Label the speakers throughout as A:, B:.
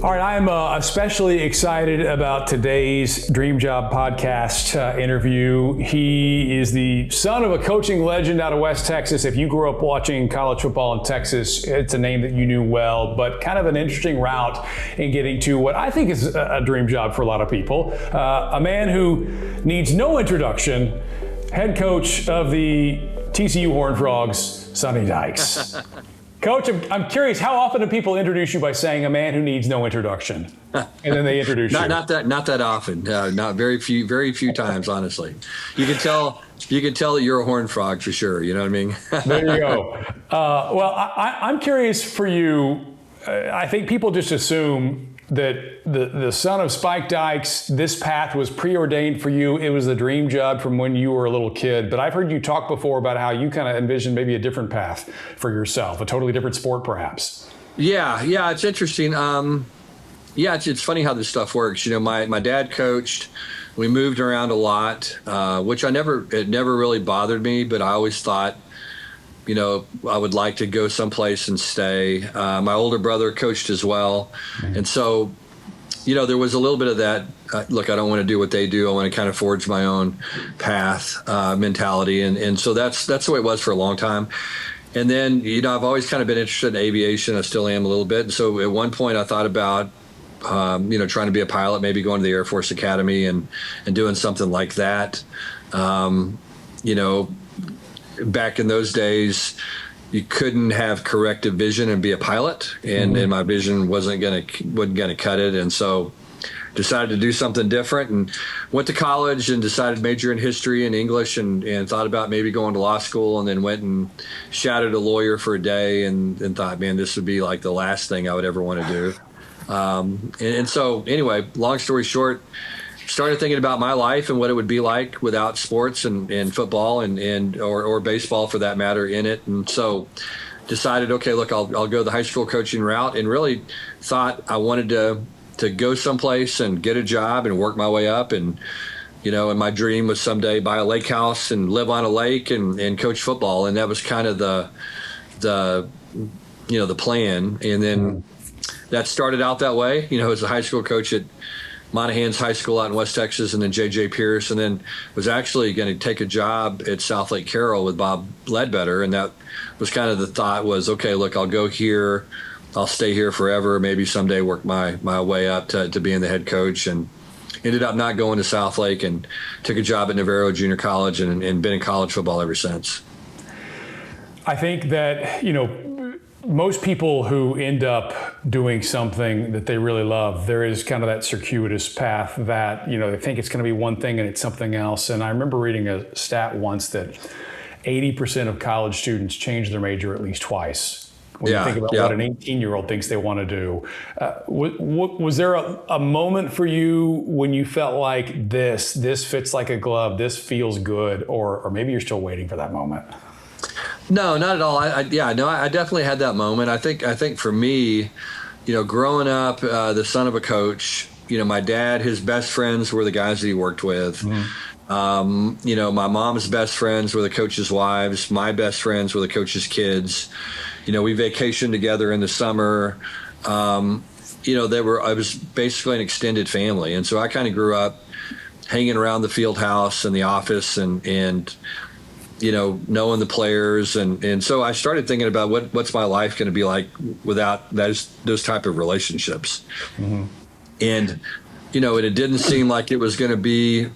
A: All right, I'm especially excited about today's Dream Job podcast interview. He is the son of a coaching legend out of West Texas. If you grew up watching college football in Texas, it's a name that you knew well, but kind of an interesting route in getting to what I think is a dream job for a lot of people. A man who needs no introduction, head coach of the TCU Horned Frogs, Sonny Dykes. Coach, I'm curious, how often do people introduce you by saying a man who needs no introduction? And then they introduce you.
B: Not that often. Not very few times, honestly. You can tell that you're a horned frog for sure. You know what I mean?
A: There you go. Well, I'm curious for you. I think people just assume that the son of Spike Dykes, this path was preordained for you. It was the dream job from when you were a little kid. But I've heard you talk before about how you kind of envisioned maybe a different path for yourself, a totally different sport perhaps. Yeah,
B: it's interesting. It's funny how this stuff works. You know, my dad coached. We moved around a lot, which it never really bothered me, but I always thought, you know, I would like to go someplace and stay. My older brother coached as well. And so, you know, there was a little bit of that, look, I don't want to do what they do. I want to kind of forge my own path mentality. And so that's the way it was for a long time. And then, you know, I've always kind of been interested in aviation. I still am a little bit. And so at one point I thought about, you know, trying to be a pilot, maybe going to the Air Force Academy and doing something like that. You know, back in those days, you couldn't have corrective vision and be a pilot, and my vision wasn't gonna cut it, and so decided to do something different and went to college and decided to major in history and English and thought about maybe going to law school, and then went and shadowed a lawyer for a day and thought, man, this would be like the last thing I would ever want to do. And so anyway, long story short, started thinking about my life and what it would be like without sports and football or baseball for that matter in it. And so decided, okay, look, I'll go the high school coaching route, and really thought I wanted to go someplace and get a job and work my way up. And, you know, and my dream was someday buy a lake house and live on a lake and coach football. And that was kind of the plan. And then that started out that way, you know, as a high school coach at Monahans High School out in West Texas, and then J.J. Pierce, and then was actually going to take a job at South Lake Carroll with Bob Ledbetter. And that was kind of the thought was, okay, look, I'll go here, I'll stay here forever, maybe someday work my way up to being the head coach. And ended up not going to South Lake and took a job at Navarro Junior College and been in college football ever since.
A: I think that, you know, most people who end up doing something that they really love, there is kind of that circuitous path that, you know, they think it's going to be one thing and it's something else. And I remember reading a stat once that 80% of college students change their major at least twice. When you think about what an 18-year-old thinks they want to do. Was there a moment for you when you felt like this fits like a glove, this feels good, or maybe you're still waiting for that moment?
B: No, not at all. I definitely had that moment. I think for me, you know, growing up, the son of a coach, you know, my dad, his best friends were the guys that he worked with. You know, my mom's best friends were the coaches' wives. My best friends were the coaches' kids. You know, we vacationed together in the summer. You know, I was basically an extended family. And so I kind of grew up hanging around the field house and the office and you know, knowing the players. And so I started thinking about what's my life going to be like without those type of relationships. And, you know, it didn't seem like it was going to be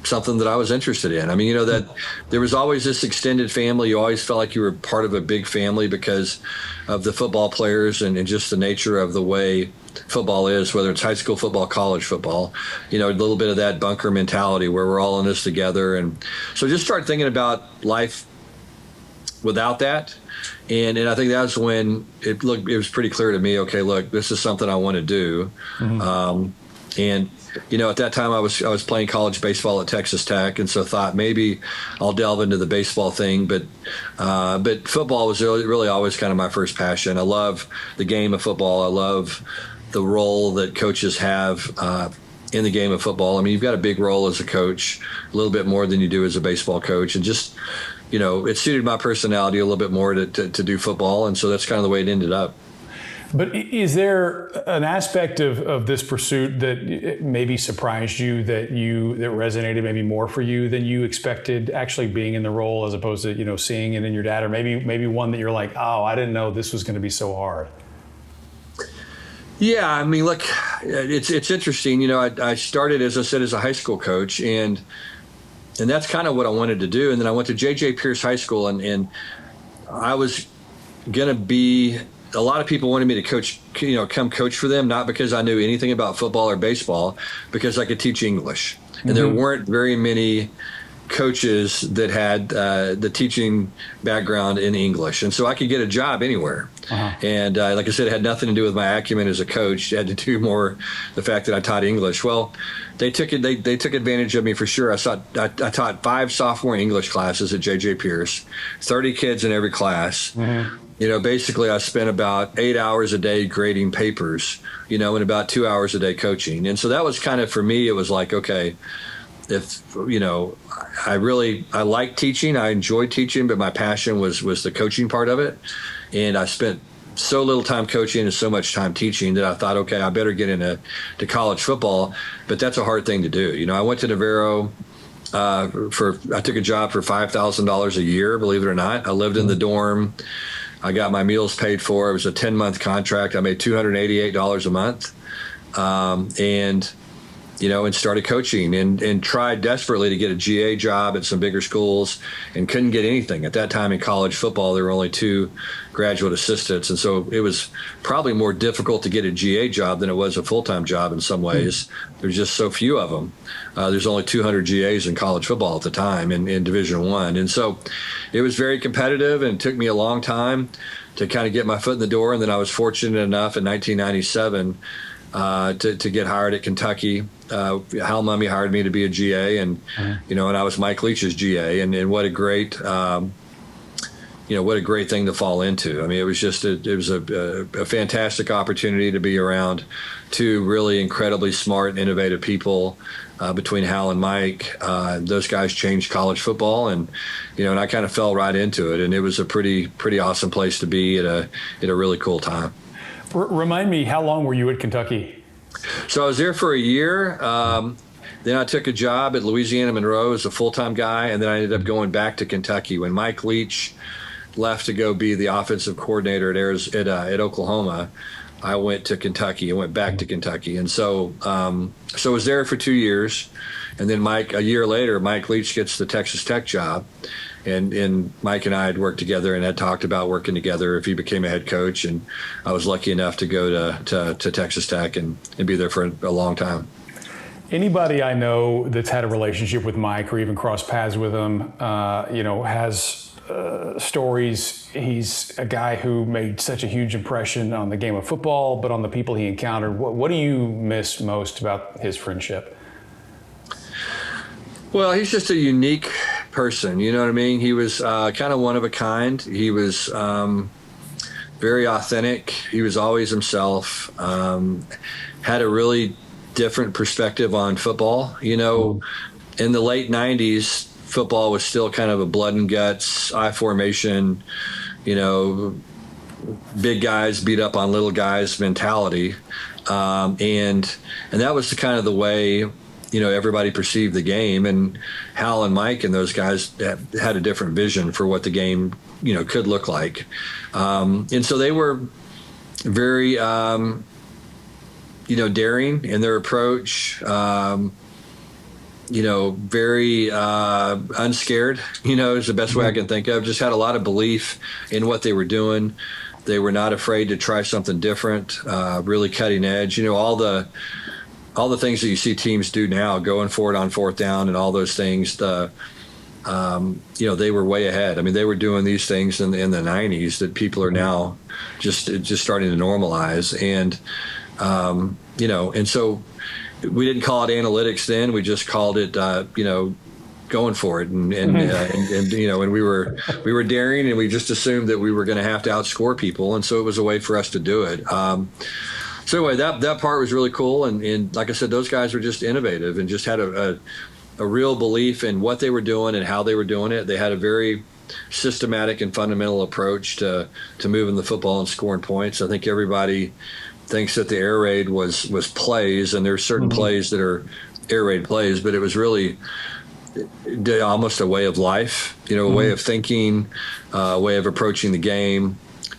B: something that I was interested in. I mean, you know, that there was always this extended family. You always felt like you were part of a big family because of the football players and just the nature of the way football is, whether it's high school football, college football, you know, a little bit of that bunker mentality where we're all in this together. And so just start thinking about life without that. And I think that's when it was pretty clear to me, okay, look, this is something I want to do. And, you know, at that time I was playing college baseball at Texas Tech, and so thought maybe I'll delve into the baseball thing. But football was really always kind of my first passion. I love the game of football. I love the role that coaches have in the game of football. I mean, you've got a big role as a coach, a little bit more than you do as a baseball coach, and just, you know, it suited my personality a little bit more to do football, and so that's kind of the way it ended up.
A: But is there an aspect of this pursuit that maybe surprised you, that resonated maybe more for you than you expected, actually being in the role as opposed to seeing it in your dad, or maybe one that you're like, oh, I didn't know this was going to be so hard?
B: Yeah, I mean, look, it's interesting. I started, as I said, as a high school coach, and that's kind of what I wanted to do. And then I went to J.J. Pierce High School, and I was going to be. A lot of people wanted me to coach, come coach for them, not because I knew anything about football or baseball, because I could teach English. And there weren't very many coaches that had the teaching background in English. And so I could get a job anywhere. And like I said, it had nothing to do with my acumen as a coach. It had to do more the fact that I taught English. Well, they took advantage of me for sure. I taught 5 sophomore English classes at J.J. Pierce, 30 kids in every class. Basically I spent about 8 hours a day grading papers, and about 2 hours a day coaching. And so that was kind of, for me, it was like, okay, if, I like teaching, I enjoyed teaching, but my passion was the coaching part of it. And I spent so little time coaching and so much time teaching that I thought, okay, I better get into college football, but that's a hard thing to do. I went to Navarro, I took a job for $5,000 a year, believe it or not. I lived in the dorm. I got my meals paid for. It was a 10-month contract. I made $288 a month, and started coaching and tried desperately to get a GA job at some bigger schools and couldn't get anything. At that time in college football, there were only 2 graduate assistants. And so it was probably more difficult to get a GA job than it was a full-time job in some ways. There's just so few of them. There's only 200 GAs in college football at the time in Division I. And so it was very competitive, and it took me a long time to kind of get my foot in the door. And then I was fortunate enough in 1997 to get hired at Kentucky. Hal Mumme hired me to be a GA, and and I was Mike Leach's GA, and what a great what a great thing to fall into. I mean, it was just a fantastic opportunity to be around 2 really incredibly smart and innovative people. Between Hal and Mike, those guys changed college football, and I kind of fell right into it, and it was a pretty awesome place to be at a really cool time.
A: Remind me, how long were you at Kentucky?
B: So I was there for a year. Then I took a job at Louisiana Monroe as a full-time guy, and then I ended up going back to Kentucky. When Mike Leach left to go be the offensive coordinator at Oklahoma, I went to Kentucky and went back to Kentucky. And so I was there for 2 years. And then a year later, Mike Leach gets the Texas Tech job. And Mike and I had worked together and had talked about working together if he became a head coach. And I was lucky enough to go to Texas Tech and be there for a long time.
A: Anybody I know that's had a relationship with Mike or even crossed paths with him, has stories. He's a guy who made such a huge impression on the game of football, but on the people he encountered. What do you miss most about his friendship?
B: Well, he's just a unique person. You know what I mean? He was kind of one of a kind. He was very authentic. He was always himself. Had a really different perspective on football. In the late 90s, football was still kind of a blood and guts, I formation, big guys beat up on little guys mentality. And that was the way everybody perceived the game, and Hal and Mike and those guys had a different vision for what the game, could look like. And so they were very, daring in their approach, very unscared, is the best way I can think of. Just had a lot of belief in what they were doing. They were not afraid to try something different, really cutting edge. All the things that you see teams do now, going for it on 4th down and all those things, they were way ahead. I mean, they were doing these things in the 90s that people are now just starting to normalize. And, and so we didn't call it analytics then. We just called it, going for it. And we were daring, and we just assumed that we were going to have to outscore people. And so it was a way for us to do it. So anyway, that part was really cool, and like I said, those guys were just innovative and just had a real belief in what they were doing and how they were doing it. They had a very systematic and fundamental approach to moving the football and scoring points. I think everybody thinks that the air raid was plays, and there's certain plays that are air raid plays, but it was really almost a way of life, a way of thinking, a way of approaching the game,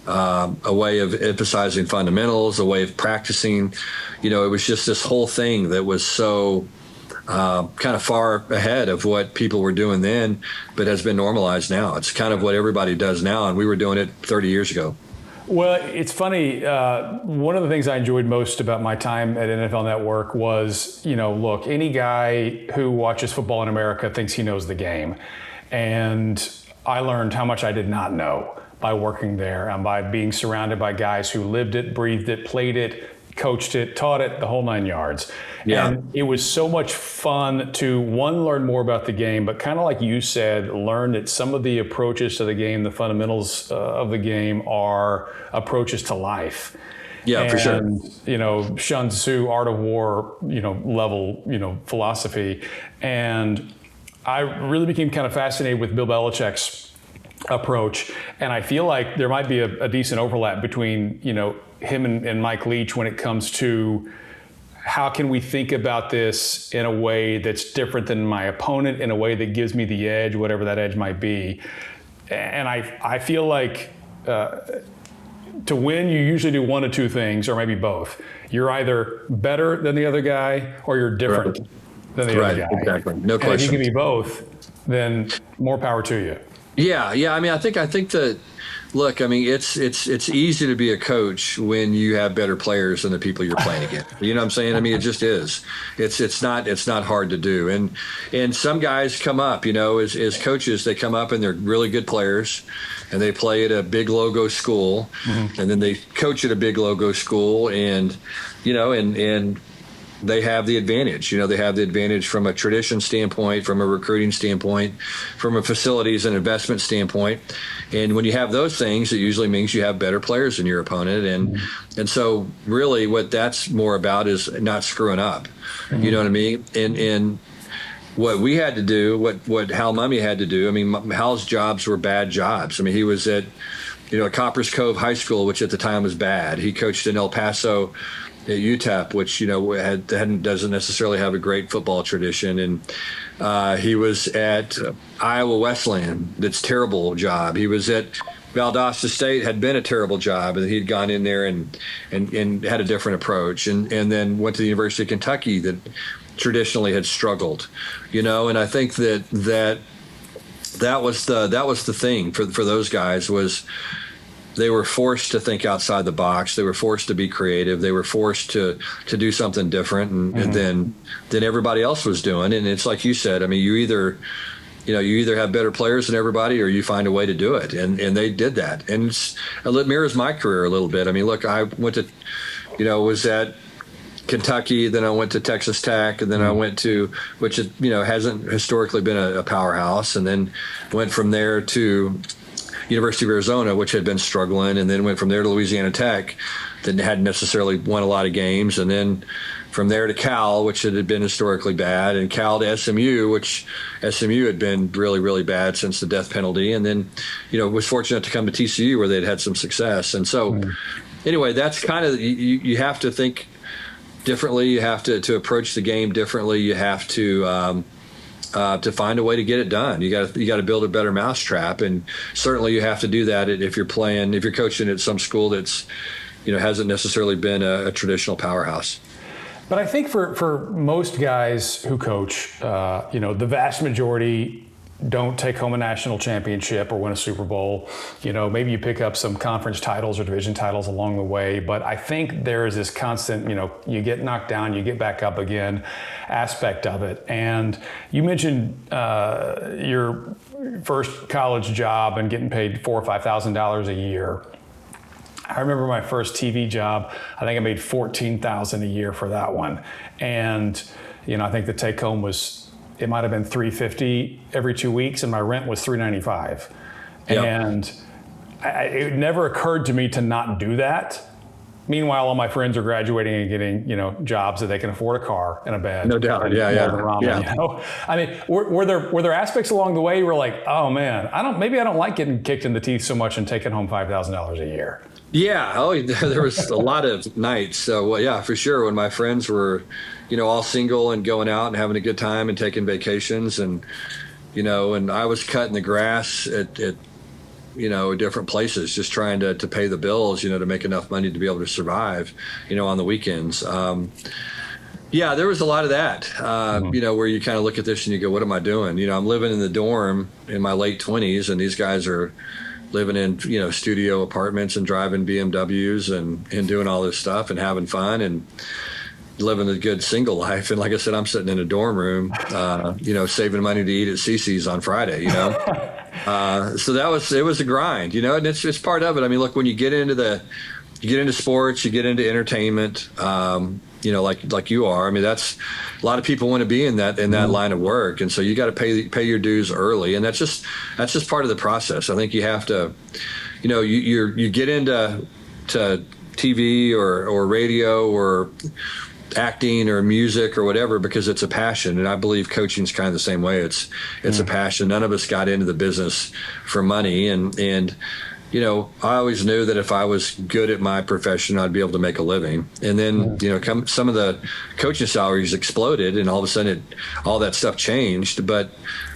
B: a way of emphasizing fundamentals, a way of practicing. It was just this whole thing that was so kind of far ahead of what people were doing then, but has been normalized now. It's kind of what everybody does now, and we were doing it 30 years ago.
A: Well, it's funny. One of the things I enjoyed most about my time at NFL Network was, look, any guy who watches football in America thinks he knows the game. And I learned how much I did not know by working there and by being surrounded by guys who lived it, breathed it, played it, coached it, taught it, the whole 9 yards. Yeah. And it was so much fun to, one, learn more about the game, but kind of like you said, learn that some of the approaches to the game, the fundamentals of the game are approaches to life.
B: Yeah, for sure.
A: Sun Tzu, Art of War, level, philosophy. And I really became kind of fascinated with Bill Belichick's approach. And I feel like there might be a decent overlap between, him and Mike Leach when it comes to how can we think about this in a way that's different than my opponent, in a way that gives me the edge, whatever that edge might be. And I feel like to win, you usually do one of two things, or maybe both. You're either better than the other guy, or you're different than the other guy.
B: Exactly. No question.
A: And if you can be both, then more power to you.
B: Yeah. I mean, I think that. Look, I mean, it's easy to be a coach when you have better players than the people you're playing against. You know what I'm saying? I mean, it just is. It's not hard to do. And some guys come up, as coaches, they come up and they're really good players, and they play at a big logo school, and then they coach at a big logo school, and and they have the advantage. They have the advantage from a tradition standpoint, from a recruiting standpoint, from a facilities and investment standpoint. And when you have those things, it usually means you have better players than your opponent. And so really what that's more about is not screwing up. You know what I mean? And what we had to do, what Hal Mumme had to do, I mean, Hal's jobs were bad jobs. I mean, he was at, Copper's Cove High School, which at the time was bad. He coached in El Paso at UTEP, which doesn't necessarily have a great football tradition, and he was at Iowa Wesleyan. That's a terrible job. He was at Valdosta State, had been a terrible job, and he'd gone in there and had a different approach, and then went to the University of Kentucky that traditionally had struggled, And I think that was the thing for those guys was. They were forced to think outside the box. They were forced to be creative. They were forced to do something different and than everybody else was doing. And it's like you said. I mean, you either have better players than everybody, or you find a way to do it. And they did that. And it mirrors my career a little bit. I mean, look, I went to, was at Kentucky, then I went to Texas Tech, and then I went to, which hasn't historically been a powerhouse, and then went from there to University of Arizona, which had been struggling, and then went from there to Louisiana Tech, that hadn't necessarily won a lot of games, and then from there to Cal, which had been historically bad, and Cal to SMU, which SMU had been really, really bad since the death penalty, and then, was fortunate to come to TCU where they'd had some success. And so, anyway, that's kind of, you have to think differently. You have to approach the game differently. You have to find a way to get it done. You got to build a better mousetrap, and certainly you have to do that if you're coaching at some school that's, hasn't necessarily been a traditional powerhouse.
A: But I think for most guys who coach, the vast majority don't take home a national championship or win a Super Bowl. Maybe you pick up some conference titles or division titles along the way, but I think there is this constant, you get knocked down, you get back up again aspect of it. And you mentioned your first college job and getting paid $4,000 or $5,000 a year. I remember my first TV job. I think I made $14,000 a year for that one. And, I think the take home it might have been $350 every 2 weeks, and my rent was $395. Yep. And it never occurred to me to not do that. Meanwhile, all my friends are graduating and getting, jobs that they can afford a car and a bed.
B: No doubt.
A: And
B: Yeah.
A: more than ramen. I mean, were there aspects along the way you were like, oh man, I don't like getting kicked in the teeth so much and taking home $5,000 a year?
B: Yeah. Oh, there was a lot of nights. So, well, yeah, for sure. When my friends were, all single and going out and having a good time and taking vacations and I was cutting the grass at different places, just trying to pay the bills, to make enough money to be able to survive, on the weekends. Yeah, there was a lot of that, where you kind of look at this and you go, what am I doing? I'm living in the dorm in my late 20s, and these guys are living in, studio apartments and driving BMWs and doing all this stuff and having fun and living a good single life. And like I said, I'm sitting in a dorm room, saving money to eat at CC's on Friday, So it was a grind, and it's part of it. I mean, look, when you get into sports, you get into entertainment, like you are. I mean, that's a lot of people want to be in that line of work. And so you got to pay your dues early. And that's just part of the process. I think you have to, you get into TV or radio or acting or music or whatever because it's a passion, and I believe coaching is kind of the same way. It's a passion. None of us got into the business for money, and I always knew that if I was good at my profession, I'd be able to make a living. And then some of the coaching salaries exploded, and all of a sudden all that stuff changed. But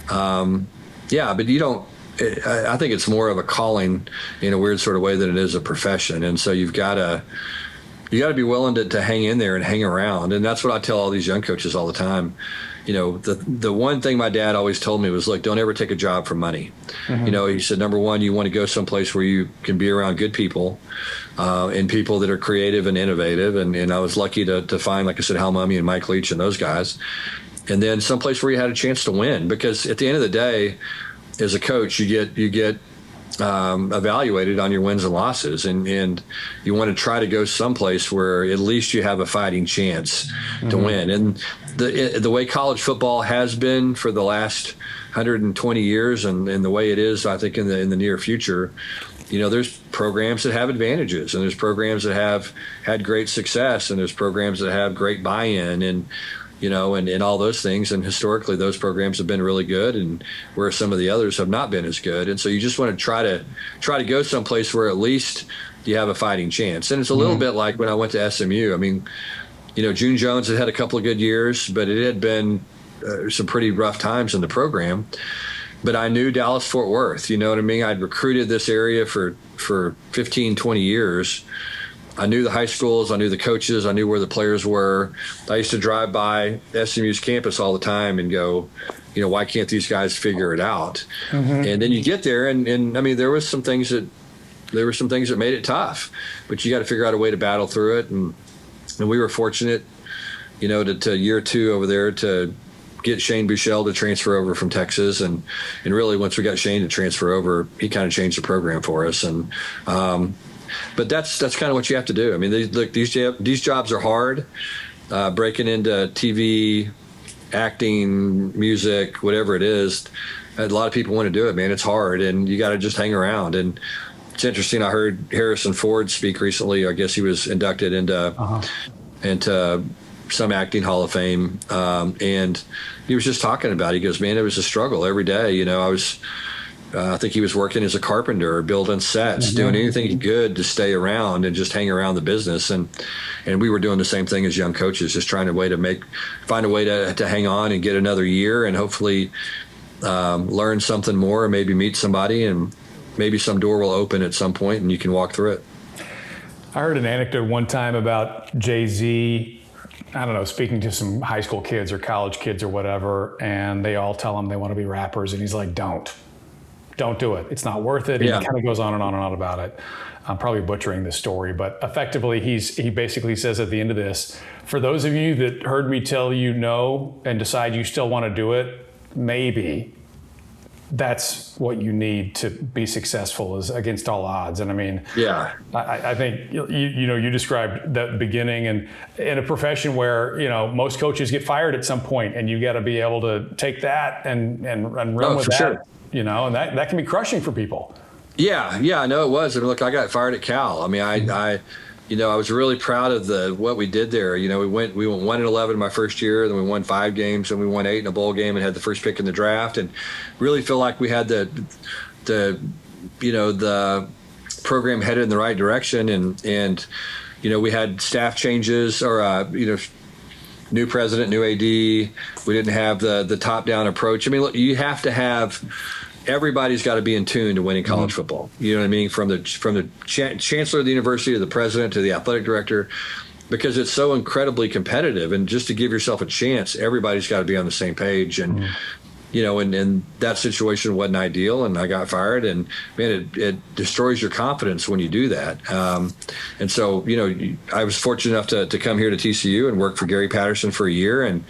B: but you don't. I think it's more of a calling in a weird sort of way than it is a profession, and so you got to be willing to hang in there and hang around. And that's what I tell all these young coaches all the time. The one thing my dad always told me was, look, don't ever take a job for money. He said, number one, you want to go someplace where you can be around good people and people that are creative and innovative. And I was lucky to find, like I said, Hal Mummy and Mike Leach and those guys. And then someplace where you had a chance to win, because at the end of the day, as a coach, you get evaluated on your wins and losses, and you want to try to go someplace where at least you have a fighting chance to win. And the way college football has been for the last 120 years, and the way it is, I think in the near future, there's programs that have advantages, and there's programs that have had great success, and there's programs that have great buy-in, and all those things. And historically, those programs have been really good, and where some of the others have not been as good. And so you just want to try to go someplace where at least you have a fighting chance. And it's a little bit like when I went to SMU. I mean, June Jones had a couple of good years, but it had been some pretty rough times in the program. But I knew Dallas-Fort Worth, you know what I mean? I'd recruited this area for 15, 20 years. I knew the high schools, I knew the coaches, I knew where the players were. I used to drive by SMU's campus all the time and go, why can't these guys figure it out? And then you get there, and I mean, there were some things that made it tough, but you got to figure out a way to battle through it. And we were fortunate, to year two over there to get Shane Buechele to transfer over from Texas, and really once we got Shane to transfer over, he kind of changed the program for us. And but that's kind of what you have to do. I mean, these jobs are hard. Breaking into TV, acting, music, whatever it is, a lot of people want to do it, man. It's hard, and you got to just hang around. And it's interesting. I heard Harrison Ford speak recently. I guess he was inducted into some acting Hall of Fame, and he was just talking about it. He goes, man, it was a struggle every day. I think he was working as a carpenter, building sets, doing anything he could to stay around and just hang around the business. And we were doing the same thing as young coaches, just trying to find a way to hang on and get another year, and hopefully learn something more, and maybe meet somebody, and maybe some door will open at some point and you can walk through it.
A: I heard an anecdote one time about Jay-Z, I don't know, speaking to some high school kids or college kids or whatever, and they all tell him they want to be rappers, and he's like, don't do it. It's not worth it. Yeah. He kind of goes on and on and on about it. I'm probably butchering this story, but effectively he basically says at the end of this, for those of you that heard me tell you no and decide you still want to do it, maybe that's what you need to be successful, is against all odds. And I mean,
B: yeah,
A: I think you described the beginning, and in a profession where most coaches get fired at some point, and you got to be able to take that and run with that. Sure. And that can be crushing for people.
B: Yeah, I know it was. I mean, look, I got fired at Cal. I mean, I I was really proud of what we did there. We went 1-11 my first year, then we won 5 games, and we won 8 in a bowl game, and had the first pick in the draft, and really feel like we had the program headed in the right direction, and we had staff changes, or new president, new AD. We didn't have the top down approach. I mean, look, you have to have. Everybody's got to be in tune to winning college football. You know what I mean? From the chancellor of the university to the president to the athletic director, because it's so incredibly competitive. And just to give yourself a chance, everybody's got to be on the same page. And and that situation wasn't ideal, and I got fired. And man, it destroys your confidence when you do that. And so I was fortunate enough to come here to TCU and work for Gary Patterson for a year, and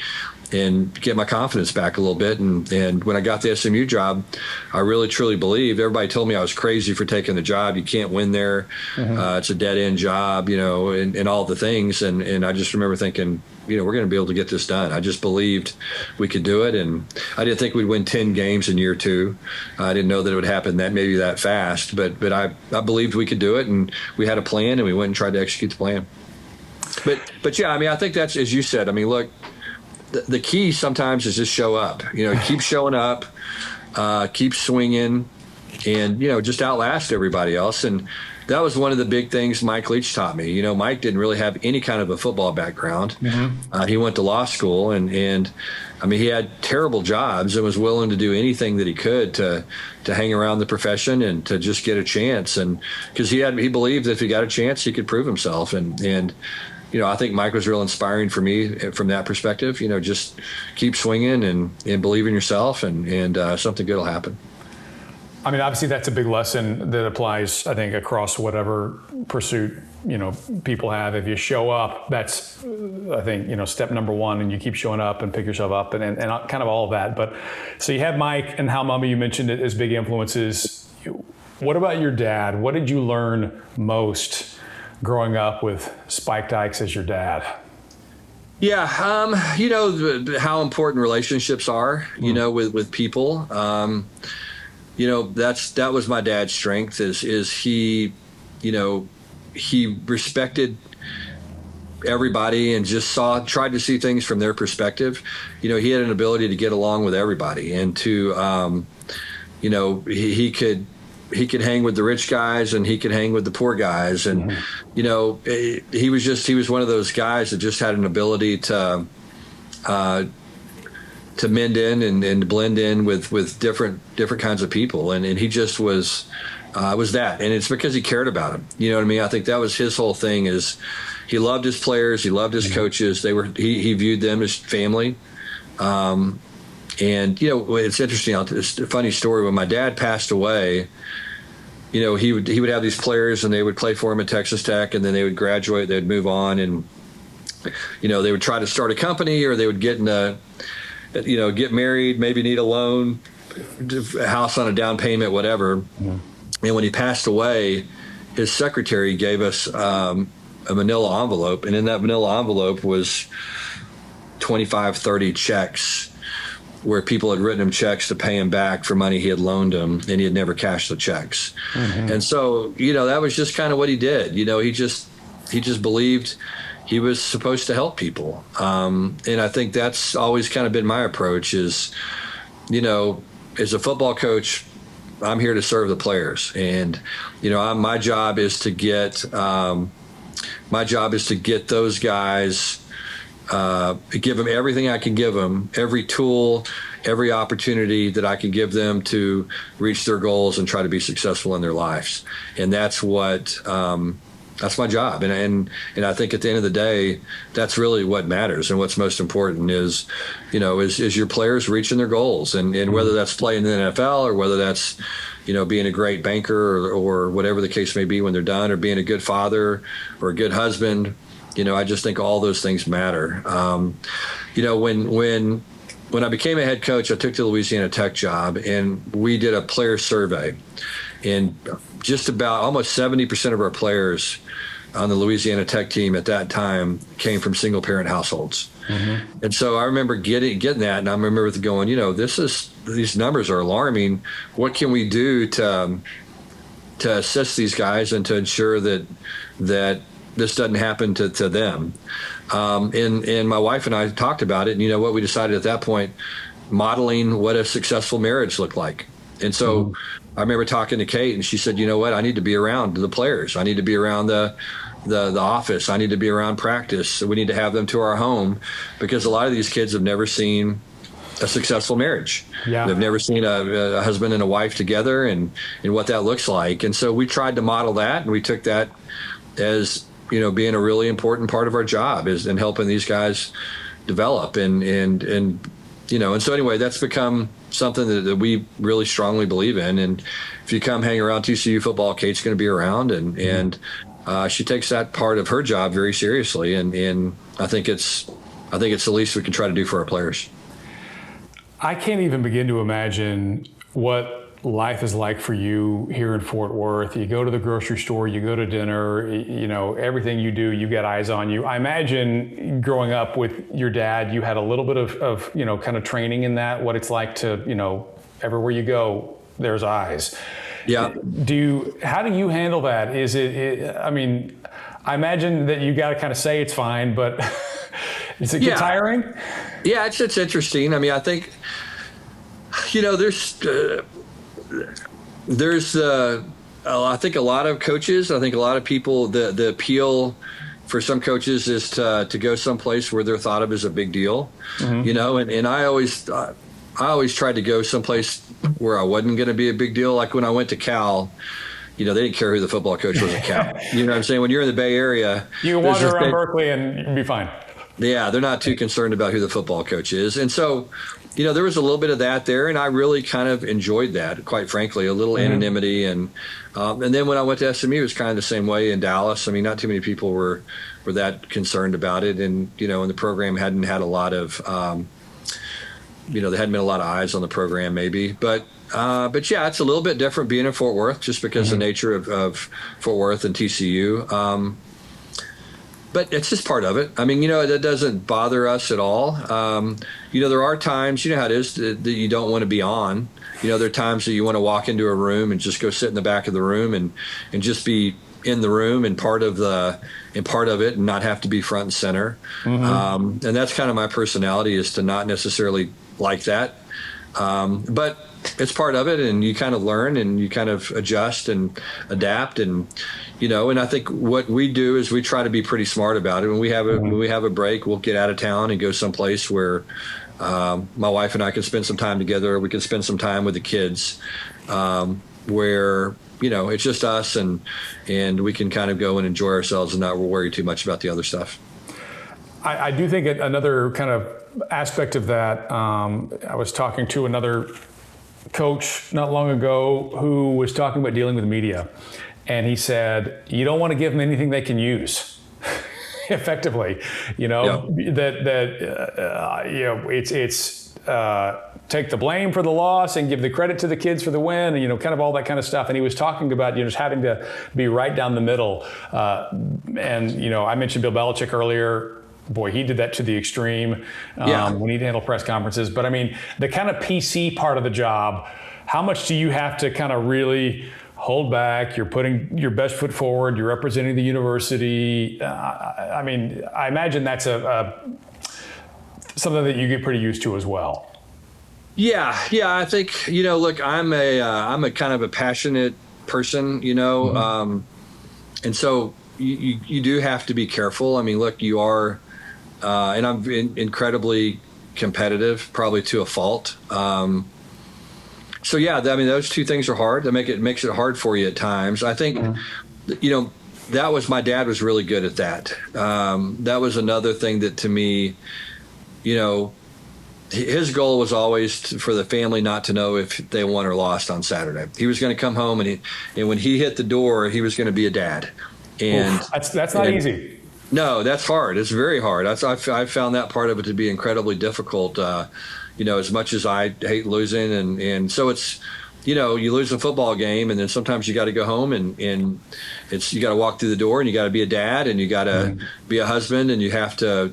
B: get my confidence back a little bit. And when I got the SMU job, I really, truly believed. Everybody told me I was crazy for taking the job. You can't win there. It's a dead-end job, and all the things. And I just remember thinking, we're going to be able to get this done. I just believed we could do it. And I didn't think we'd win 10 games in year 2. I didn't know that it would happen maybe that fast. But I believed we could do it, and we had a plan, and we went and tried to execute the plan. But yeah, I mean, I think that's, as you said, I mean, look, the key sometimes is just show up. Keep showing up, keep swinging, and just outlast everybody else. And that was one of the big things Mike Leach taught me. Mike didn't really have any kind of a football background. He went to law school, and I mean, he had terrible jobs and was willing to do anything that he could to hang around the profession and to just get a chance. And because he believed that if he got a chance, he could prove himself. And I think Mike was real inspiring for me from that perspective. Just keep swinging and believe in yourself, and something good will happen.
A: I mean, obviously that's a big lesson that applies, I think, across whatever pursuit, people have. If you show up, that's, I think, step number 1, and you keep showing up and pick yourself up and kind of all of that. But so you have Mike and Hal Mumme, you mentioned it as big influences. What about your dad? What did you learn most growing up with Spike Dykes as your dad?
B: Yeah, how important relationships are, with people. That was my dad's strength. Is he, he respected everybody and just tried to see things from their perspective. He had an ability to get along with everybody, and to, he could hang with the rich guys, and he could hang with the poor guys. And, he was one of those guys that just had an ability to mend in and blend in with different kinds of people. And he just was that. And it's because he cared about them. You know what I mean? I think that was his whole thing, is he loved his players. He loved his coaches. He viewed them as family. And, it's interesting. It's a funny story. When my dad passed away, he would have these players, and they would play for him at Texas Tech, and then they would graduate, they'd move on, and, they would try to start a company, or they would get get married, maybe need a loan, a house on a down payment, whatever. And when he passed away, his secretary gave us a manila envelope, and in that manila envelope was 25, 30 checks where people had written him checks to pay him back for money he had loaned him, and he had never cashed the checks. And so, that was just kind of what he did. He just believed he was supposed to help people. And I think that's always kind of been my approach is, as a football coach, I'm here to serve the players. And, my job is to get those guys, give them everything I can give them, every tool, every opportunity that I can give them to reach their goals and try to be successful in their lives. And that's that's my job. And I think at the end of the day, that's really what matters. And what's most important is your players reaching their goals, and whether that's playing in the NFL, or whether that's, being a great banker, or whatever the case may be when they're done, or being a good father or a good husband. I just think all those things matter. When I became a head coach, I took the Louisiana Tech job, and we did a player survey, and just about almost 70% of our players on the Louisiana Tech team at that time came from single parent households. And so I remember getting that, and I remember going, these numbers are alarming. What can we do to assist these guys and to ensure that this doesn't happen to them. And my wife and I talked about it, and you know what we decided at that point, modeling what a successful marriage looked like. And so I remember talking to Kate, and she said, you know what, I need to be around the players. I need to be around the office. I need to be around practice. We need to have them to our home, because a lot of these kids have never seen a successful marriage.
A: Yeah.
B: They've never seen a husband and a wife together and what that looks like. And so we tried to model that, and we took that as, you know, being a really important part of our job is in helping these guys develop and you know, and so anyway, that's become something that we really strongly believe in. And if you come hang around TCU football, Kate's going to be around, and she takes that part of her job very seriously. And I think it's the least we can try to do for our players.
A: I can't even begin to imagine what life is like for you here in Fort Worth. You go to the grocery store, you go to dinner, you know, everything you do, you get eyes on you. I imagine growing up with your dad, you had a little bit of you know, kind of training in that, what it's like to, you know, everywhere you go, there's eyes.
B: Yeah.
A: How do you handle that? Is I mean, I imagine that you got to kind of say it's fine, but does it get tiring?
B: Yeah, it's interesting. I mean, I think, you know, I think a lot of coaches, I think a lot of people, the appeal for some coaches is to go someplace where they're thought of as a big deal, you know, and I always tried to go someplace where I wasn't going to be a big deal. Like when I went to Cal, you know, they didn't care who the football coach was at Cal. You know what I'm saying? When you're in the Bay Area,
A: you can wander around Berkeley and you'll be fine.
B: Yeah, they're not too concerned about who the football coach is. And so, you know, there was a little bit of that there, and I really kind of enjoyed that, quite frankly, a little anonymity. And then when I went to SMU, it was kind of the same way in Dallas. I mean, not too many people were that concerned about it. And, you know, and the program hadn't had a lot of, you know, there hadn't been a lot of eyes on the program maybe. But yeah, it's a little bit different being in Fort Worth just because of the nature of Fort Worth and TCU. But it's just part of it. I mean, you know, that doesn't bother us at all. You know, there are times, you know how it is, that you don't want to be on. You know, there are times that you want to walk into a room and just go sit in the back of the room and just be in the room and part of it and not have to be front and center. And that's kind of my personality, is to not necessarily like that. But it's part of it, and you kind of learn and you kind of adjust and adapt. And, you know, and I think what we do is we try to be pretty smart about it. When we have a break, we'll get out of town and go someplace where my wife and I can spend some time together. We can spend some time with the kids, where, you know, it's just us and we can kind of go and enjoy ourselves and not worry too much about the other stuff.
A: I do think another kind of aspect of that, I was talking to another coach not long ago who was talking about dealing with media, and he said, you don't want to give them anything they can use effectively, you know. You know, it's take the blame for the loss and give the credit to the kids for the win, and, you know, kind of all that kind of stuff. And he was talking about, you know, just having to be right down the middle. And, you know, I mentioned Bill Belichick earlier. Boy, he did that to the extreme when he'd handle press conferences. But I mean, the kind of PC part of the job, how much do you have to kind of really hold back? You're putting your best foot forward. You're representing the university. I mean, I imagine that's something that you get pretty used to as well. Yeah. I think, you know, look, I'm a kind of a passionate person, you know, and so you do have to be careful. I mean, look, you are. And I'm incredibly competitive, probably to a fault. So yeah, I mean, those two things are hard. Makes it hard for you at times. I think, you know, that was, my dad was really good at that. That was another thing that, to me, you know, his goal was always for the family not to know if they won or lost on Saturday. He was going to come home and when he hit the door, he was going to be a dad. And that's not easy.
B: No, that's hard. It's very hard. I've found that part of it to be incredibly difficult. You know, as much as I hate losing, and so it's, you know, you lose a football game, and then sometimes you got to go home, and you got to walk through the door, and you got to be a dad, and you got to be a husband, and you have to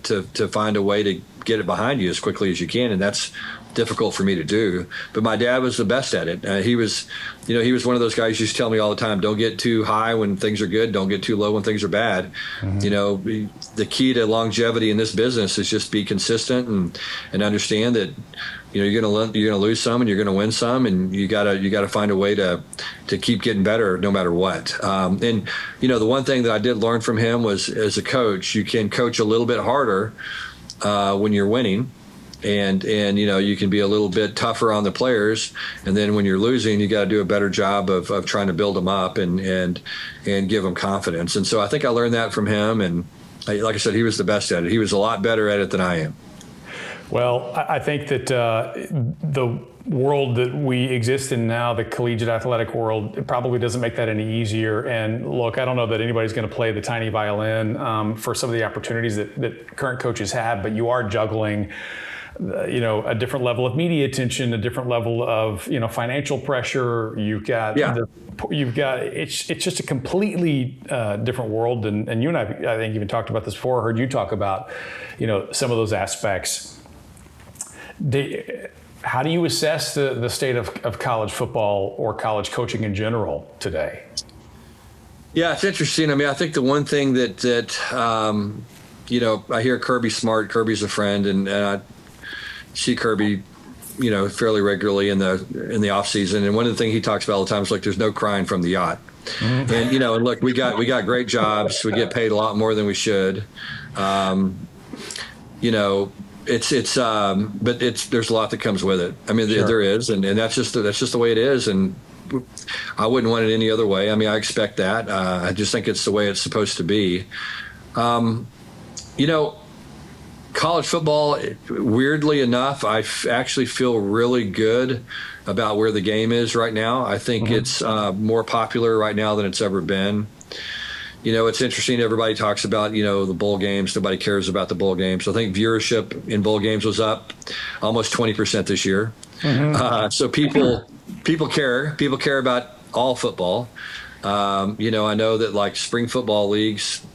B: find a way to get it behind you as quickly as you can, and that's difficult for me to do. But my dad was the best at it. He was one of those guys who used to tell me all the time, don't get too high when things are good, don't get too low when things are bad. The key to longevity in this business is just be consistent and understand that you're gonna lose some and you're gonna win some, and you gotta find a way to keep getting better no matter what. And the one thing that I did learn from him was, as a coach, you can coach a little bit harder when you're winning. And you can be a little bit tougher on the players, and then when you're losing, you got to do a better job of trying to build them up and give them confidence. And so I think I learned that from him. And like I said, he was the best at it. He was a lot better at it than I am.
A: Well, I think that the world that we exist in now, the collegiate athletic world, it probably doesn't make that any easier. And look, I don't know that anybody's going to play the tiny violin for some of the opportunities that current coaches have, but you are juggling a different level of media attention, a different level of, financial pressure. You've got, it's just a completely different world. And you and I think even talked about this before. I heard you talk about, some of those aspects. How do you assess the state of college football or college coaching in general today?
B: Yeah, it's interesting. I mean, I think the one thing that I hear Kirby Smart. Kirby's a friend, and I see Kirby, fairly regularly in the off season. And one of the things he talks about all the time is, like, there's no crying from the yacht. Mm-hmm. And and look, we got great jobs. We get paid a lot more than we should. But there's a lot that comes with it. I mean, sure. There is, and that's just the way it is. And I wouldn't want it any other way. I mean, I expect that. I just think it's the way it's supposed to be. College football, weirdly enough, I actually feel really good about where the game is right now. I think it's more popular right now than it's ever been. It's interesting. Everybody talks about, the bowl games. Nobody cares about the bowl games. I think viewership in bowl games was up almost 20% this year. Mm-hmm. So people care. People care about all football. I know that, like, spring football leagues,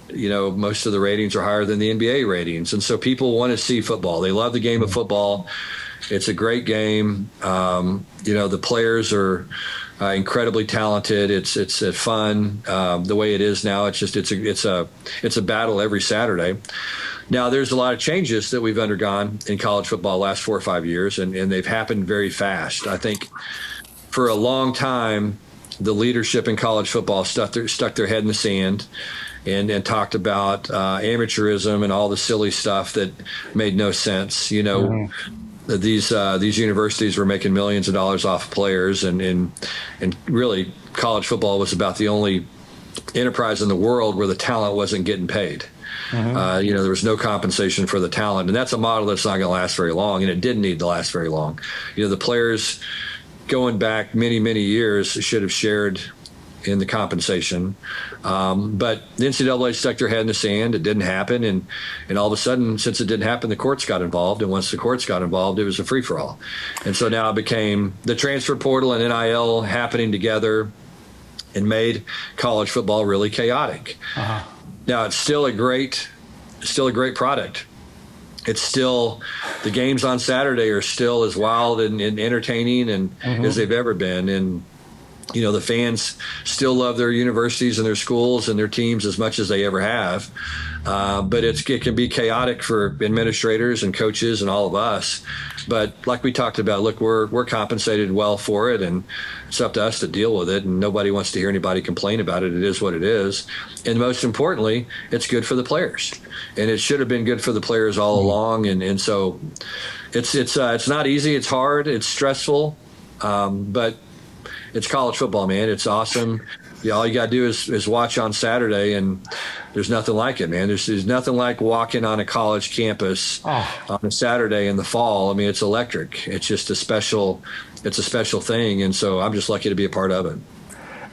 B: most of the ratings are higher than the NBA ratings. And so people want to see football. They love the game of football. It's a great game. The players are incredibly talented. It's fun. The way it is now, it's a battle every Saturday. Now, there's a lot of changes that we've undergone in college football the last 4 or 5 years, and they've happened very fast. I think for a long time, the leadership in college football stuck their head in the sand and talked about amateurism and all the silly stuff that made no sense. These universities were making millions of dollars off of players, and really college football was about the only enterprise in the world where the talent wasn't getting paid. Mm-hmm. There was no compensation for the talent, and that's a model that's not going to last very long, and it didn't need to last very long. The players going back many, many years should have shared in the compensation. But the NCAA stuck their head in the sand. It didn't happen. And all of a sudden, since it didn't happen, the courts got involved. And once the courts got involved, it was a free-for-all. And so now it became the transfer portal and NIL happening together and made college football really chaotic. Uh-huh. Now, it's still a great product. It's still, the games on Saturday are still as wild and entertaining and as they've ever been. And the fans still love their universities and their schools and their teams as much as they ever have. But it can be chaotic for administrators and coaches and all of us. But like we talked about, look, we're compensated well for it, and it's up to us to deal with it. And nobody wants to hear anybody complain about it. It is what it is. And most importantly, it's good for the players. And it should have been good for the players all along. And so it's not easy. It's hard. It's stressful. But it's college football, man. It's awesome. All you got to do is watch on Saturday, and there's nothing like it, man. There's nothing like walking on a college campus on a Saturday in the fall. I mean, it's electric. It's just a special thing, and so I'm just lucky to be a part of it.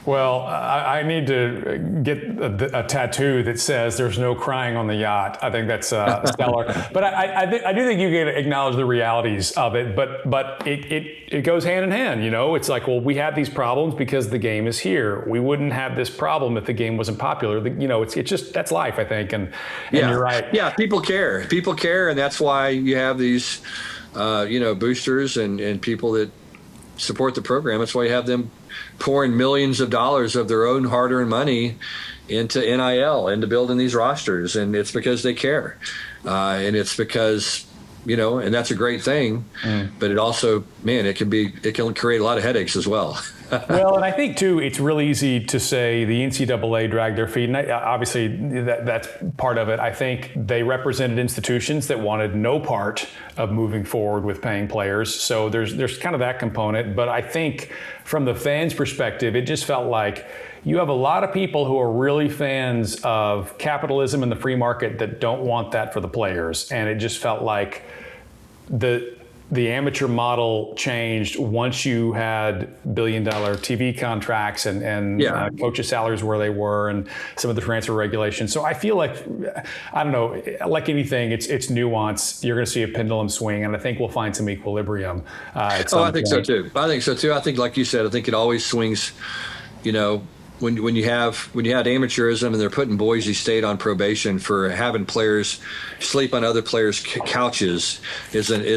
A: Well, I need to get a tattoo that says "There's no crying on the yacht." I think that's stellar. But I do think you can acknowledge the realities of it. But it goes hand in hand. It's like, well, we have these problems because the game is here. We wouldn't have this problem if the game wasn't popular. It's just, that's life, I think. And you're right.
B: Yeah, people care. People care, and that's why you have these boosters and people that support the program. That's why you have them pouring millions of dollars of their own hard-earned money into NIL, into building these rosters, and it's because they care, and it's because and that's a great thing. But it also, man, it can create a lot of headaches as well.
A: Well, and I think too, it's really easy to say the NCAA dragged their feet, and obviously that's part of it. I think they represented institutions that wanted no part of moving forward with paying players, so there's kind of that component. But I think from the fans' perspective, it just felt like you have a lot of people who are really fans of capitalism and the free market that don't want that for the players, and it just felt like the amateur model changed once you had billion-dollar TV contracts and coaches' salaries where they were and some of the transfer regulations. So I feel like, I don't know, like anything, it's nuance. You're going to see a pendulum swing, and I think we'll find some equilibrium. I think
B: so too. I think, like you said, I think it always swings, when you had amateurism and they're putting Boise State on probation for having players sleep on other players' couches is an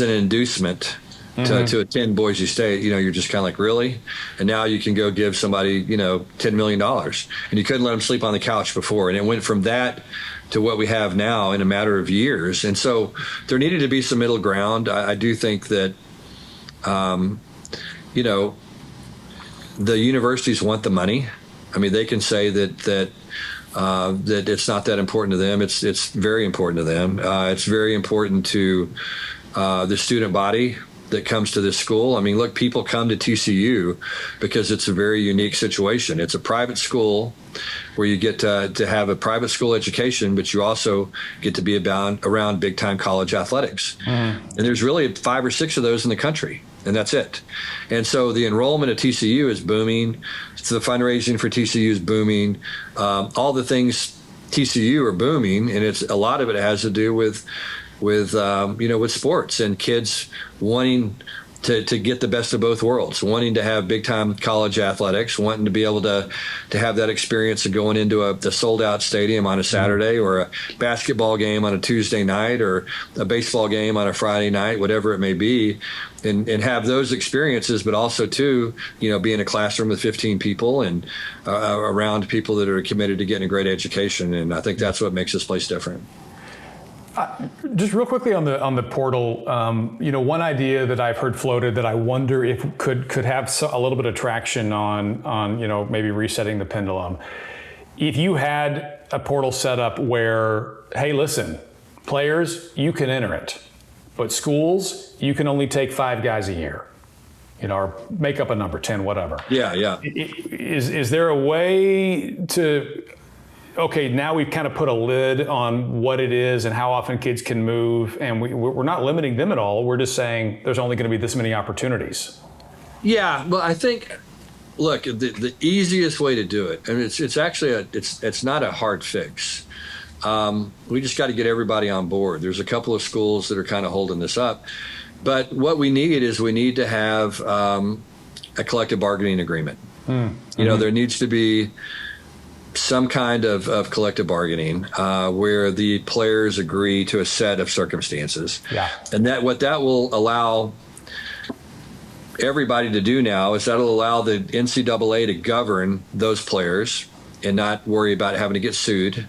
B: inducement to attend Boise State. You're just kind of like, really? And now you can go give somebody $10 million, and you couldn't let them sleep on the couch before, and it went from that to what we have now in a matter of years. And so there needed to be some middle ground. I do think that the universities want the money. I mean, they can say that it's not that important to them. It's very important to them. It's very important to the student body that comes to this school. I mean, look, people come to TCU because it's a very unique situation. It's a private school where you get to have a private school education, but you also get to be around big-time college athletics. And there's really 5 or 6 of those in the country, and that's it. And so the enrollment at TCU is booming. So the fundraising for TCU is booming. All the things TCU are booming, and a lot of it has to do with sports and kids wanting to get the best of both worlds, wanting to have big time college athletics, wanting to be able to have that experience of going into the sold out stadium on a Saturday, or a basketball game on a Tuesday night, or a baseball game on a Friday night, whatever it may be, and have those experiences, but also too, be in a classroom with 15 people and around people that are committed to getting a great education. And I think that's what makes this place different.
A: Just real quickly on the portal, one idea that I've heard floated that I wonder if could have a little bit of traction on maybe resetting the pendulum. If you had a portal set up where, hey, listen, players, you can enter it, but schools, you can only take 5 guys a year, or make up a number, 10, whatever.
B: Yeah.
A: Is there a way to? Okay, now we've kind of put a lid on what it is and how often kids can move, and we're not limiting them at all. We're just saying there's only going to be this many opportunities.
B: Yeah, well, I think, look, the easiest way to do it, and it's actually it's not a hard fix. We just got to get everybody on board. There's a couple of schools that are kind of holding this up, but what we need to have a collective bargaining agreement. There needs to be some kind of collective bargaining where the players agree to a set of circumstances. Yeah. And what that will allow everybody to do now is that'll allow the NCAA to govern those players and not worry about having to get sued.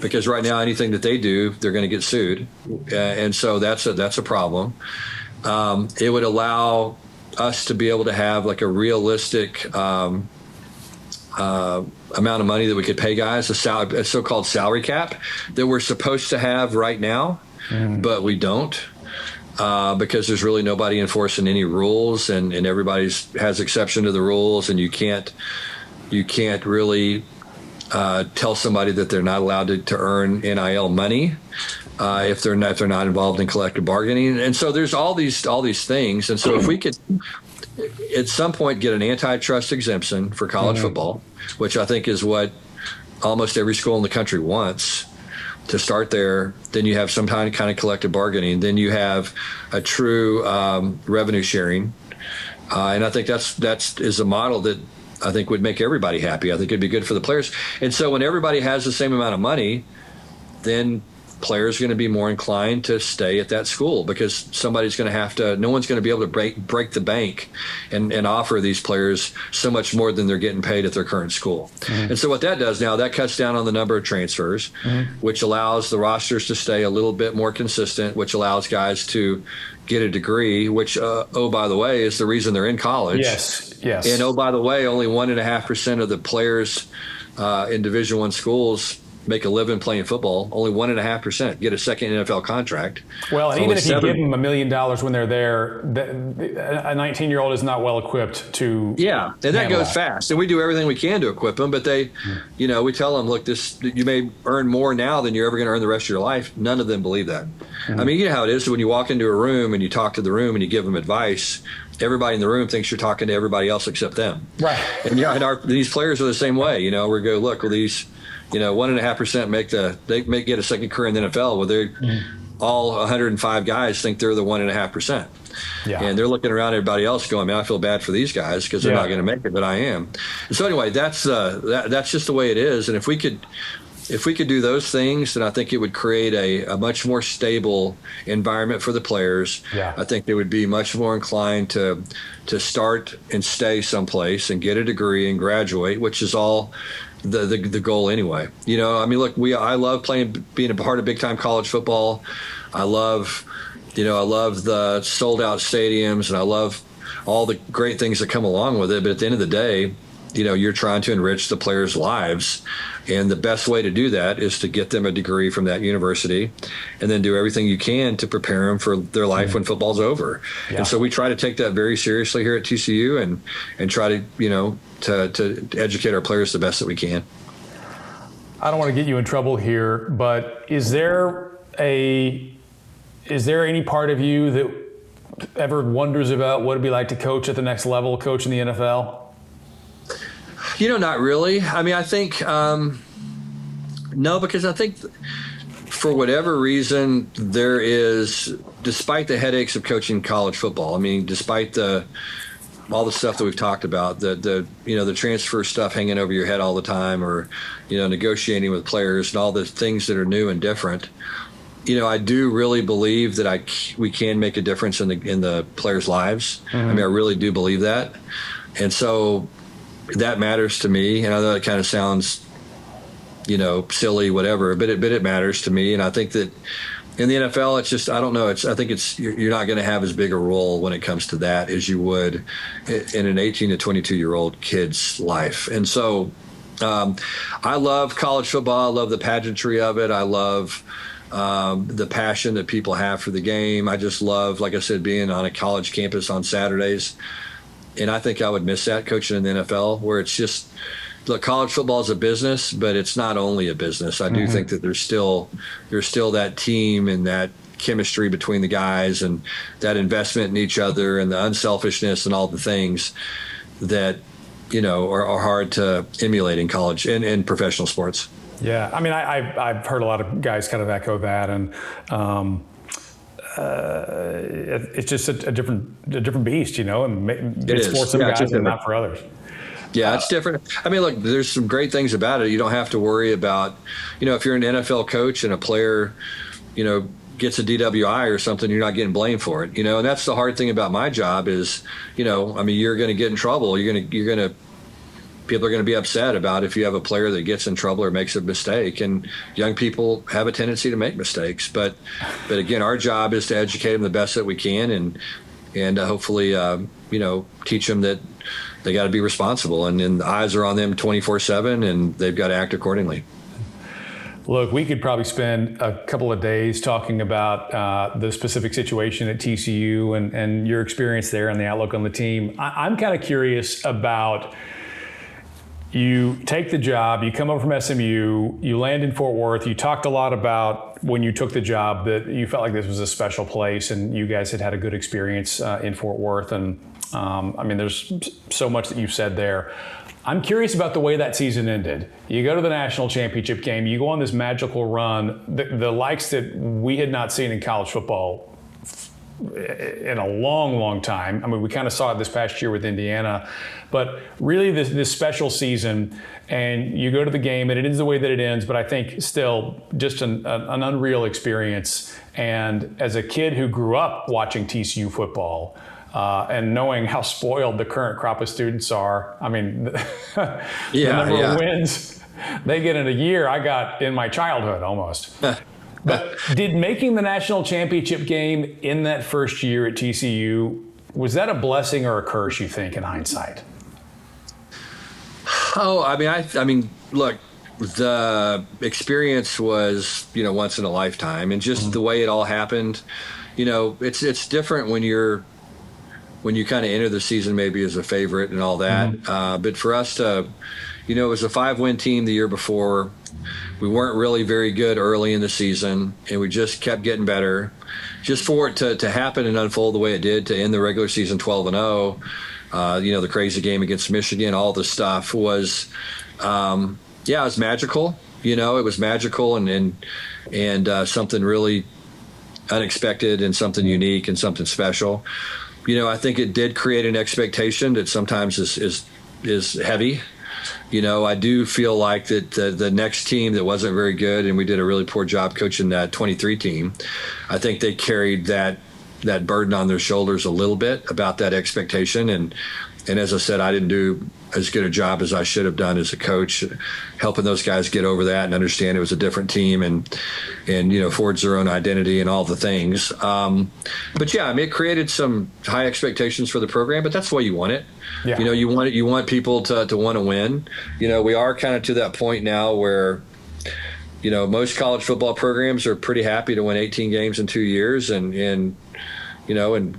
B: Because right now, anything that they do, they're going to get sued. And so that's a problem. It would allow us to be able to have like a realistic amount of money that we could pay guys, a so-called salary cap that we're supposed to have right now, but we don't because there's really nobody enforcing any rules, and everybody has exception to the rules, and you can't really tell somebody that they're not allowed to earn NIL money if they're not involved in collective bargaining. And so there's all these things. And so if we could at some point get an antitrust exemption for college football, which I think is what almost every school in the country wants to start there, then you have some kind of collective bargaining. Then you have a true revenue sharing. And I think that is a model that I think would make everybody happy. I think it'd be good for the players. And so when everybody has the same amount of money, then players are going to be more inclined to stay at that school because somebody's going to have to, no one's going to be able to break the bank and offer these players so much more than they're getting paid at their current school. And so what that does now, that cuts down on the number of transfers, which allows the rosters to stay a little bit more consistent, which allows guys to get a degree, which, oh, by the way, is the reason they're in college.
A: Yes.
B: And, oh, by the way, only 1.5% of the players in Division I schools make a living playing football. Only 1.5% get a second NFL contract.
A: Well, and even if you give them $1 million when they're there, a 19-year-old is not well equipped to.
B: Yeah, and that goes fast. And we do everything we can to equip them, but they, we tell them, look, you may earn more now than you're ever going to earn the rest of your life. None of them believe that. I mean, you know how it is when you walk into a room and you talk to the room and you give them advice. Everybody in the room thinks you're talking to everybody else except them. Right. And these players are the same way. We go, look, well, these 1.5% they get a second career in the NFL. Well, they're all 105 guys think they're the 1.5%. Yeah. And they're looking around at everybody else going, man, I feel bad for these guys because they're not going to make it, but I am. And so anyway, that's just the way it is. And if we could do those things, then I think it would create a much more stable environment for the players. Yeah. I think they would be much more inclined to start and stay someplace and get a degree and graduate, which is all the goal anyway. Look, I love being a part of big time college football. I love the sold out stadiums, and I love all the great things that come along with it. But at the end of the day, you're trying to enrich the players' lives. And the best way to do that is to get them a degree from that university and then do everything you can to prepare them for their life when football's over. Yeah. And so we try to take that very seriously here at TCU and try to, to educate our players the best that we can.
A: I don't want to get you in trouble here, but is there any part of you that ever wonders about what it'd be like to coach at the next level, coach in the NFL?
B: Not really. I mean, I think, no, because I think for whatever reason, there is, despite the headaches of coaching college football, I mean, despite all the stuff that we've talked about, the transfer stuff hanging over your head all the time, or, negotiating with players and all the things that are new and different, I do really believe that we can make a difference in the players' lives. I mean, I really do believe that. And so that matters to me. And I know it kind of sounds, silly, whatever, but it matters to me. And I think that in the NFL, it's just, I don't know. I think you're not going to have as big a role when it comes to that as you would in an 18 to 22-year-old kid's life. And so I love college football. I love the pageantry of it. I love the passion that people have for the game. I just love, like I said, being on a college campus on Saturdays. And I think I would miss that coaching in the NFL, where it's just, look, college football is a business, but it's not only a business. I do think that there's still that team and that chemistry between the guys and that investment in each other and the unselfishness and all the things that, are hard to emulate in college and in professional sports.
A: Yeah. I mean, I've heard a lot of guys kind of echo that. And, it's just a different beast, and it's for some guys and not for others.
B: Yeah, it's different. I mean, look, there's some great things about it. You don't have to worry about, if you're an NFL coach and a player, gets a DWI or something, you're not getting blamed for it, and that's the hard thing about my job is, you're going to get in trouble. People are going to be upset about if you have a player that gets in trouble or makes a mistake, and young people have a tendency to make mistakes. But again, our job is to educate them the best that we can, and hopefully, teach them that they got to be responsible, and the eyes are on them 24/7, and they've got to act accordingly.
A: Look, we could probably spend a couple of days talking about the specific situation at TCU and your experience there and the outlook on the team. I'm kind of curious about. You take the job, you come over from SMU, you land in Fort Worth. You talked a lot about when you took the job that you felt like this was a special place and you guys had a good experience in Fort Worth. And there's so much that you've said there. I'm curious about the way that season ended. You go to the national championship game, you go on this magical run, the likes that we had not seen in college football in a long, long time. I mean, we kind of saw it this past year with Indiana, but really this special season, and you go to the game and it ends the way that it ends, but I think still just an unreal experience. And as a kid who grew up watching TCU football, and knowing how spoiled the current crop of students are, I mean, the number of wins they get in a year, I got in my childhood almost. But did making the national championship game in that first year at TCU, was that a blessing or a curse, you think, in hindsight?
B: Oh, I mean, look, the experience was, once in a lifetime, and just the way it all happened, it's different when you kind of enter the season maybe as a favorite and all that. But for us to, it was a 5-win team the year before. We weren't really very good early in the season, and we just kept getting better. Just for it to happen and unfold the way it did, to end the regular season 12-0, the crazy game against Michigan, all the stuff was, it was magical. It was magical and something really unexpected and something unique and something special. I think it did create an expectation that sometimes is heavy. I do feel like that the next team that wasn't very good, and we did a really poor job coaching that 23 team, I think they carried that burden on their shoulders a little bit about that expectation. And as I said, I didn't do as good a job as I should have done as a coach, helping those guys get over that and understand it was a different team and forge their own identity and all the things. But yeah, I mean, it created some high expectations for the program, but that's the way you want it. Yeah. You want people to want to win. We are kind of to that point now where, most college football programs are pretty happy to win 18 games in 2 years. And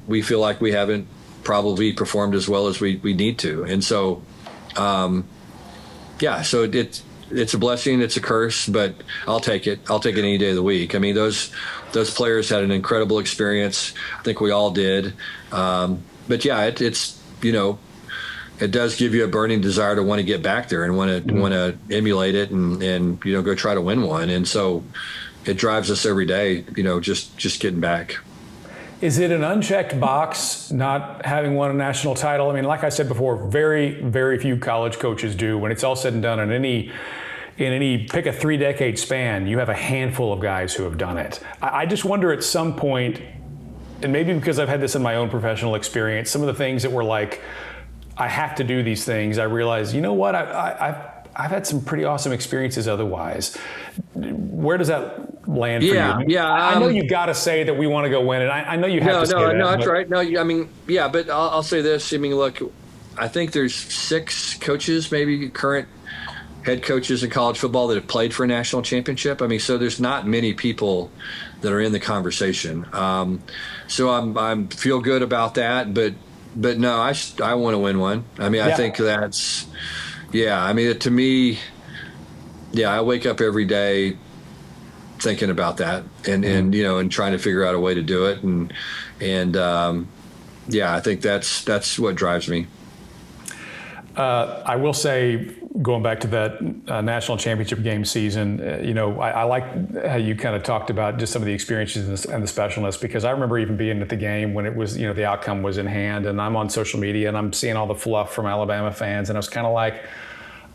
B: we feel like we haven't probably performed as well as we need to. And so, so it's a blessing, it's a curse, but I'll take it. I'll take it any day of the week. I mean, those players had an incredible experience. I think we all did. But yeah, it's it does give you a burning desire to want to get back there and want to emulate it and go try to win one. And so it drives us every day, just getting back.
A: Is it an unchecked box not having won a national title? I mean, like I said before, very, very few college coaches do. When it's all said and done, in any pick a 3-decade span, you have a handful of guys who have done it. I just wonder at some point, and maybe because I've had this in my own professional experience, some of the things that were like, I have to do these things, I realize, you know what, I've had some pretty awesome experiences otherwise. Where does that land for you?
B: Yeah.
A: I know you've got to say that we want to go win, and I know you have to say that.
B: No, that's right. No, I mean, yeah, but I'll say this. I mean, look, I think there's 6 coaches, maybe current head coaches in college football that have played for a national championship. I mean, so there's not many people that are in the conversation. So I feel good about that, but no, I want to win one. I mean, I think that's. Yeah, I mean, to me, I wake up every day thinking about that and trying to figure out a way to do it. And I think that's what drives me.
A: I will say, going back to that national championship game season, I like how you kind of talked about just some of the experiences and the specialness, because I remember even being at the game when it was, the outcome was in hand, and I'm on social media and I'm seeing all the fluff from Alabama fans, and I was kind of like,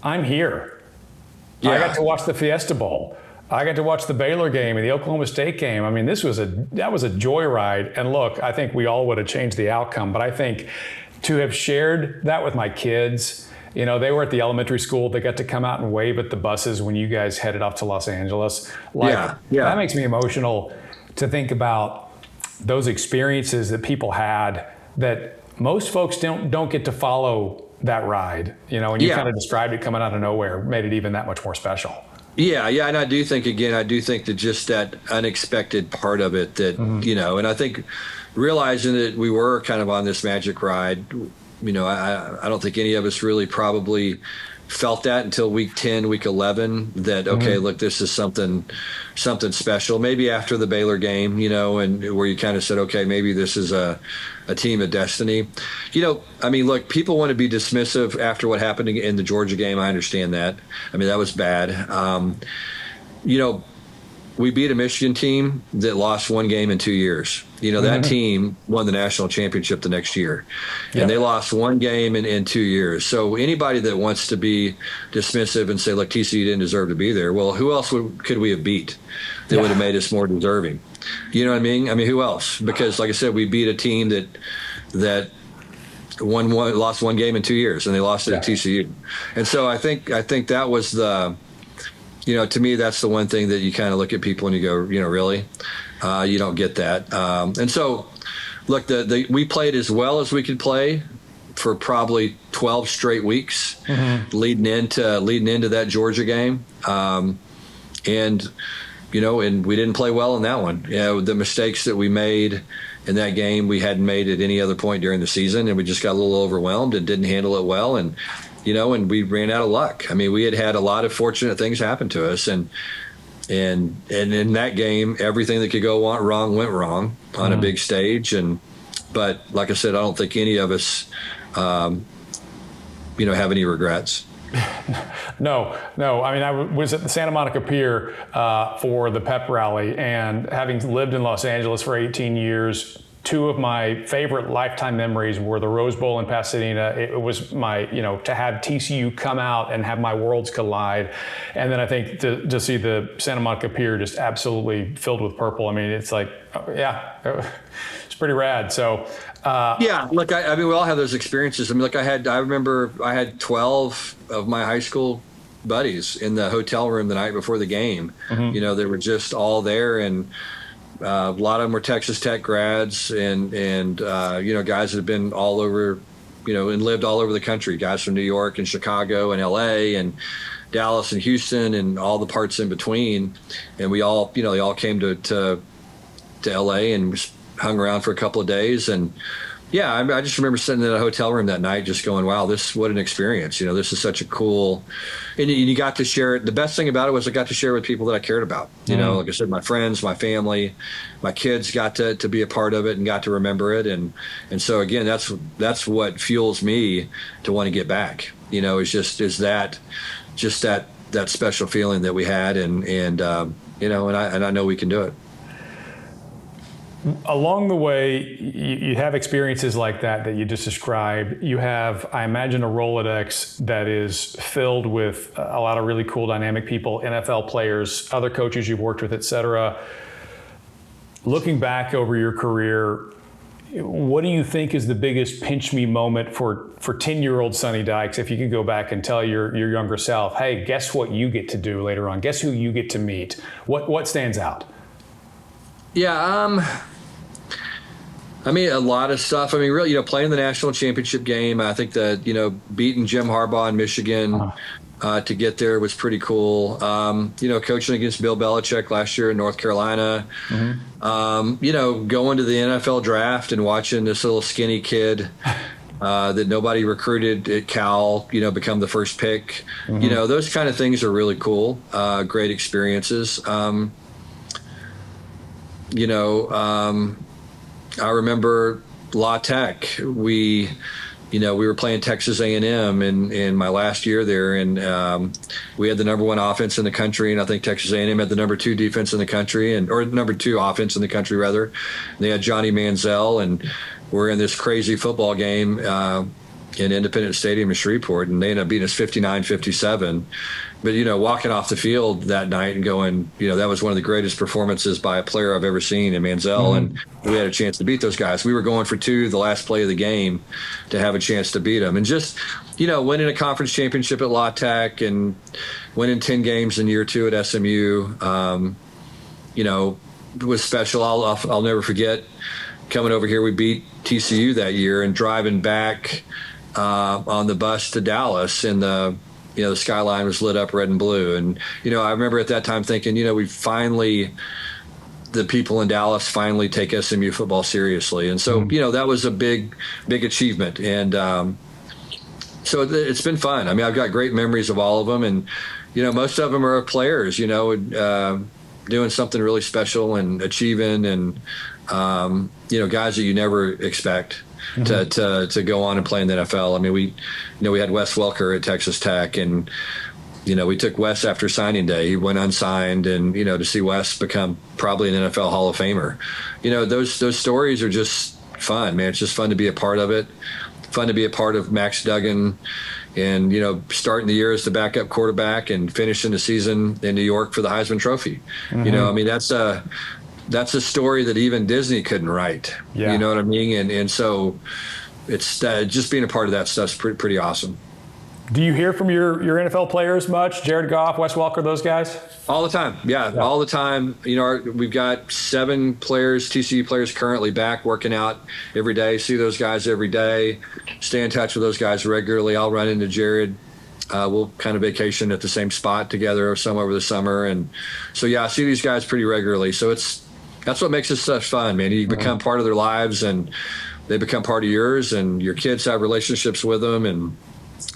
A: I'm here. Yeah. I got to watch the Fiesta Bowl. I got to watch the Baylor game and the Oklahoma State game. I mean, that was a joyride. And look, I think we all would have changed the outcome, but I think to have shared that with my kids, they were at the elementary school. They got to come out and wave at the buses when you guys headed off to Los Angeles. That makes me emotional to think about those experiences that people had that most folks don't get to follow that ride, and you kind of described it coming out of nowhere, made it even that much more special.
B: Yeah, and I do think that just that unexpected part of it that, and I think realizing that we were kind of on this magic ride, I don't think any of us really probably felt that until week 10, week 11, that, okay, look, this is something special. Maybe after the Baylor game, and where you kind of said, okay, maybe this is a team of destiny. I mean, look, people want to be dismissive after what happened in the Georgia game. I understand that. I mean, that was bad. we beat a Michigan team that lost one game in 2 years. That team won the national championship the next year, and they lost one game in 2 years. So anybody that wants to be dismissive and say, look, TCU didn't deserve to be there. Well, who else could we have beat that would have made us more deserving? You know what I mean? I mean, who else? Because like I said, we beat a team that lost one game in 2 years, and they lost it at TCU. And so I think that was the, to me, that's the one thing that you kind of look at people and you go, really? You don't get that. And so, look, we played as well as we could play for probably 12 straight weeks leading into that Georgia game. And we didn't play well in that one. The mistakes that we made in that game, we hadn't made at any other point during the season, and we just got a little overwhelmed and didn't handle it well. And and we ran out of luck. I mean, we had a lot of fortunate things happen to us, and in that game, everything that could go wrong went wrong on a big stage. But like I said, I don't think any of us, have any regrets.
A: No. I mean, I was at the Santa Monica Pier for the pep rally, and having lived in Los Angeles for 18 years, two of my favorite lifetime memories were the Rose Bowl in Pasadena. It was my, to have TCU come out and have my worlds collide. And then I think to see the Santa Monica Pier just absolutely filled with purple. I mean, it's like, it's pretty rad. So,
B: look, I mean, we all have those experiences. I mean, look, I remember I had 12 of my high school buddies in the hotel room the night before the game. They were just all there, and a lot of them were Texas Tech grads, and guys that have been all over, and lived all over the country. Guys from New York and Chicago and LA and Dallas and Houston and all the parts in between. And we all, they all came to LA and hung around for a couple of days. And I just remember sitting in a hotel room that night just going, wow, what an experience. This is such a cool, and you got to share it. The best thing about it was I got to share it with people that I cared about. Like I said, my friends, my family, my kids got to be a part of it and got to remember it. And so again, that's what fuels me to want to get back. Is that special feeling that we had, and I know we can do it.
A: Along the way, you have experiences like that you just described. You have, I imagine, a Rolodex that is filled with a lot of really cool, dynamic people, NFL players, other coaches you've worked with, et cetera. Looking back over your career, what do you think is the biggest pinch me moment for 10-year-old Sonny Dykes? If you could go back and tell your younger self, hey, guess what you get to do later on? Guess who you get to meet? What stands out?
B: I mean, a lot of stuff. I mean, really, playing the national championship game, I think that, beating Jim Harbaugh in Michigan to get there was pretty cool. Coaching against Bill Belichick last year in North Carolina, going to the NFL draft and watching this little skinny kid that nobody recruited at Cal, become the first pick. Those kind of things are really cool. Great experiences. I remember La Tech. We were playing Texas A&M in my last year there, and we had the number one offense in the country, and I think Texas A&M had the number two defense in the country, or number two offense in the country rather. And they had Johnny Manziel, and we're in this crazy football game in Independence Stadium in Shreveport, and they ended up beating us 59-57. But, walking off the field that night and going, that was one of the greatest performances by a player I've ever seen in Manziel. And we had a chance to beat those guys. We were going for two the last play of the game to have a chance to beat them. And just, winning a conference championship at La Tech and winning 10 games in year two at SMU, was special. I'll never forget coming over here. We beat TCU that year and driving back on the bus to Dallas, and the skyline was lit up red and blue. And, I remember at that time thinking, the people in Dallas finally take SMU football seriously. And so, that was a big, big achievement. And so it's been fun. I mean, I've got great memories of all of them. And, most of them are players, doing something really special and achieving, and, guys that you never expect to go on and play in the NFL. I mean, we had Wes Welker at Texas Tech, and we took Wes after signing day. He went unsigned, and to see Wes become probably an NFL Hall of Famer, those stories are just fun, man. It's just fun to be a part of it. Fun to be a part of Max Duggan, and starting the year as the backup quarterback and finishing the season in New York for the Heisman Trophy. That's a story that even Disney couldn't write.
A: Yeah.
B: You know what I mean? And so it's just being a part of that stuff's pretty awesome.
A: Do you hear from your NFL players much? Jared Goff, Wes Welker, those guys?
B: All the time. Yeah, all the time. We've got 7 players, TCU players currently back working out every day. See those guys every day. Stay in touch with those guys regularly. I'll run into Jared. We'll kind of vacation at the same spot together or some over the summer. And so, I see these guys pretty regularly. So that's what makes this stuff fun, man. You become part of their lives, and they become part of yours, and your kids have relationships with them. And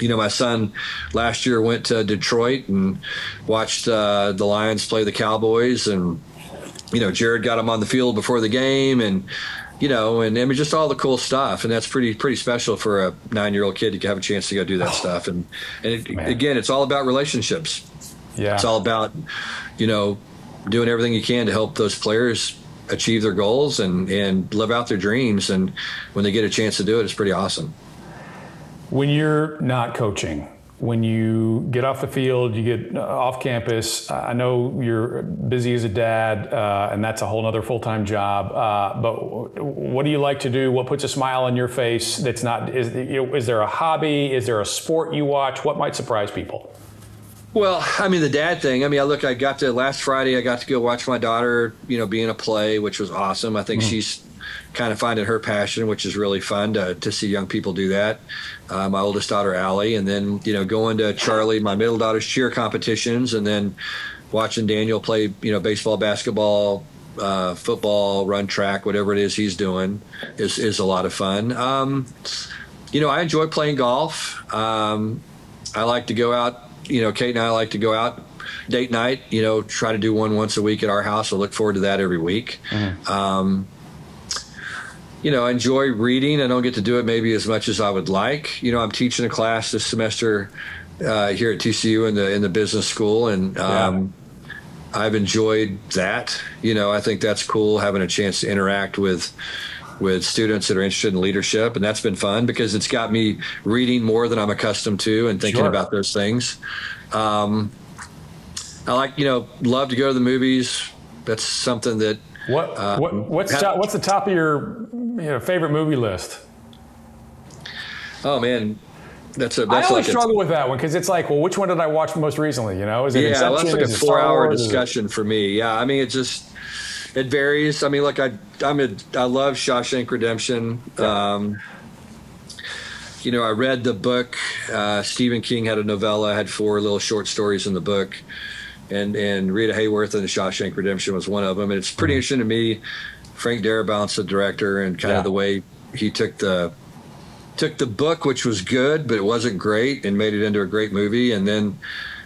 B: my son last year went to Detroit and watched the Lions play the Cowboys, and Jared got him on the field before the game, and and I mean, just all the cool stuff. And that's pretty special for a 9-year-old kid to have a chance to go do that stuff. And again, it's all about relationships.
A: Yeah,
B: it's all about doing everything you can to help those players achieve their goals and live out their dreams. And when they get a chance to do it, it's pretty awesome.
A: When you're not coaching, when you get off the field, you get off campus, I know you're busy as a dad, and that's a whole other full-time job. But what do you like to do? What puts a smile on your face? That's not, is there a hobby? Is there a sport you watch? What might surprise people?
B: Well, I mean, the dad thing. I mean, last Friday, I got to go watch my daughter, be in a play, which was awesome. I think she's kind of finding her passion, which is really fun to see young people do that. My oldest daughter, Allie, and then, going to Charlie, my middle daughter's cheer competitions, and then watching Daniel play, baseball, basketball, football, run track, whatever it is he's doing is a lot of fun. I enjoy playing golf. I like to go out, Kate and I like to go out date night, try to do one once a week at our house. I look forward to that every week. I enjoy reading. I don't get to do it maybe as much as I would like. I'm teaching a class this semester here at TCU in the business school, and I've enjoyed that. I think that's cool, having a chance to interact with students that are interested in leadership, and that's been fun because it's got me reading more than I'm accustomed to and thinking about those things. I like, love to go to the movies. That's something that.
A: What's the top of your favorite movie list?
B: Oh man, that's
A: I always struggle with that one because it's like, well, which one did I watch most recently? Is it Inception?
B: Well, that's like a 4-hour discussion for me. Yeah, I mean, it varies. I mean, look, I love Shawshank Redemption. I read the book. Stephen King had a novella, had 4 little short stories in the book. And Rita Hayworth and the Shawshank Redemption was one of them. And it's pretty interesting to me. Frank Darabont's the director, and kind of the way he took the book, which was good, but it wasn't great, and made it into a great movie. And then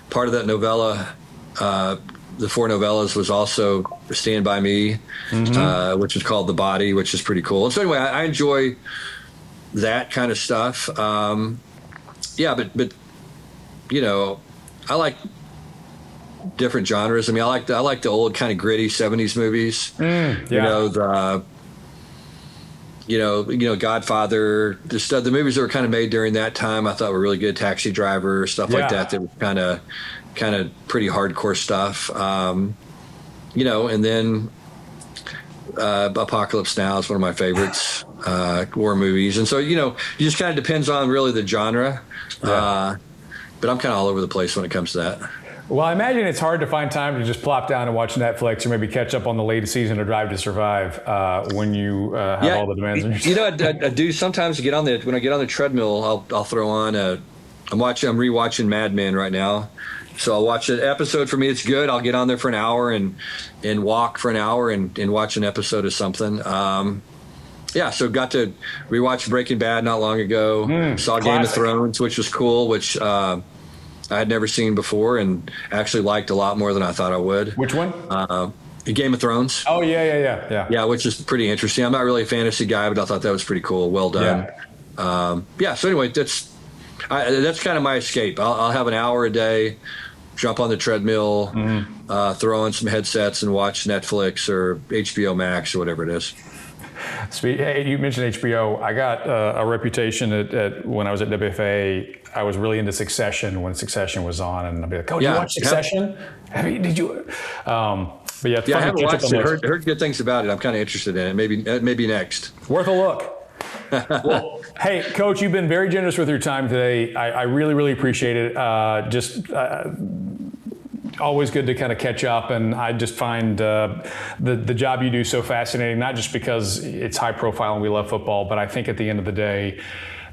B: part of that novella, the 4 novellas, was also Stand By Me, which is called The Body, which is pretty cool. And so anyway, I enjoy that kind of stuff. But I like different genres. I mean, I like the old kind of gritty 70s movies. Godfather, the movies that were kind of made during that time, I thought were really good. Taxi Driver, stuff like that. That was kind of pretty hardcore stuff. And then Apocalypse Now is one of my favorites, war movies. And so, it just kind of depends on really the genre. But I'm kind of all over the place when it comes to that.
A: Well, I imagine it's hard to find time to just plop down and watch Netflix or maybe catch up on the latest season of Drive to Survive when you have all the demands on yourself.
B: I do sometimes when I get on the treadmill, I'll throw on I'm rewatching Mad Men right now. So I'll watch an episode. For me, it's good. I'll get on there for an hour and walk for an hour and watch an episode of something. So got to rewatch Breaking Bad not long ago. Saw Game of Thrones, which was cool, which I had never seen before and actually liked a lot more than I thought I would.
A: Which one?
B: Game of Thrones.
A: Oh, yeah.
B: Yeah, which is pretty interesting. I'm not really a fantasy guy, but I thought that was pretty cool. Well done. So anyway, that's kind of my escape. I'll have an hour a day jump on the treadmill, throw on some headsets and watch Netflix or HBO Max or whatever it is.
A: Hey, you mentioned HBO. I got a reputation when I was at WFA. I was really into Succession when Succession was on, and I'd be like, "Oh, you watch Succession? Did you?" But yeah,
B: I haven't watched it. Heard good things about it. I'm kind of interested in it. Maybe next.
A: Worth a look. Well, hey, Coach, you've been very generous with your time today. I really, really appreciate it. Always good to kind of catch up, and I just find the job you do so fascinating, not just because it's high profile and we love football, but I think at the end of the day,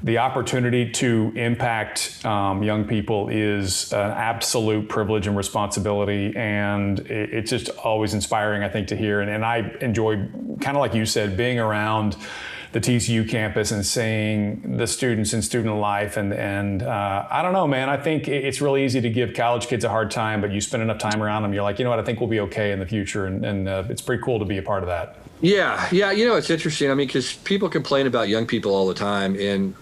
A: the opportunity to impact young people is an absolute privilege and responsibility, and it's just always inspiring, I think, to hear. And I enjoy, kind of like you said, being around the TCU campus and seeing the students in student life. And I don't know, man, I think it's really easy to give college kids a hard time, but you spend enough time around them, you're like, you know what, I think we'll be okay in the future. And it's pretty cool to be a part of that.
B: Yeah. It's interesting. I mean, because people complain about young people all the time. And,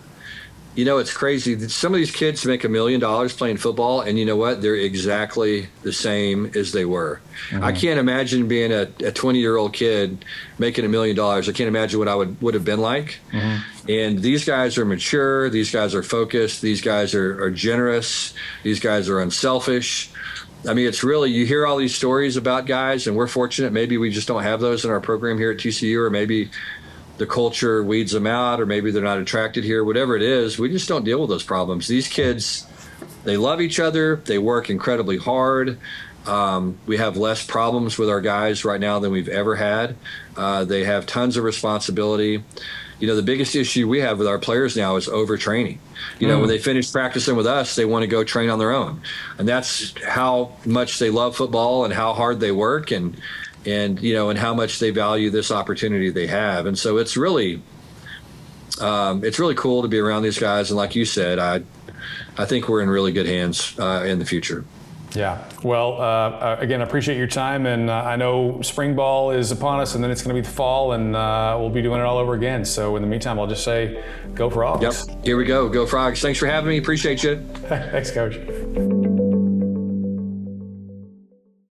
B: it's crazy. Some of these kids make $1 million playing football, and you know what? They're exactly the same as they were. Mm-hmm. I can't imagine being a 20-year-old kid making $1 million. I can't imagine what I would have been like. Mm-hmm. And these guys are mature. These guys are focused. These guys are generous. These guys are unselfish. I mean, it's really, you hear all these stories about guys, and we're fortunate. Maybe we just don't have those in our program here at TCU, or maybe the culture weeds them out, or maybe they're not attracted here, whatever it is. We just don't deal with those problems. These kids, they love each other. They work incredibly hard. We have less problems with our guys right now than we've ever had. They have tons of responsibility. The biggest issue we have with our players now is overtraining. When they finish practicing with us, they want to go train on their own. And that's how much they love football and how hard they work, and how much they value this opportunity they have. And so it's really cool to be around these guys. And like you said, I think we're in really good hands in the future.
A: Yeah. Well, again, I appreciate your time. And I know spring ball is upon us, and then it's going to be the fall, and we'll be doing it all over again. So in the meantime, I'll just say, go Frogs.
B: Yep. Here we go. Go Frogs. Thanks for having me. Appreciate you.
A: Thanks, Coach.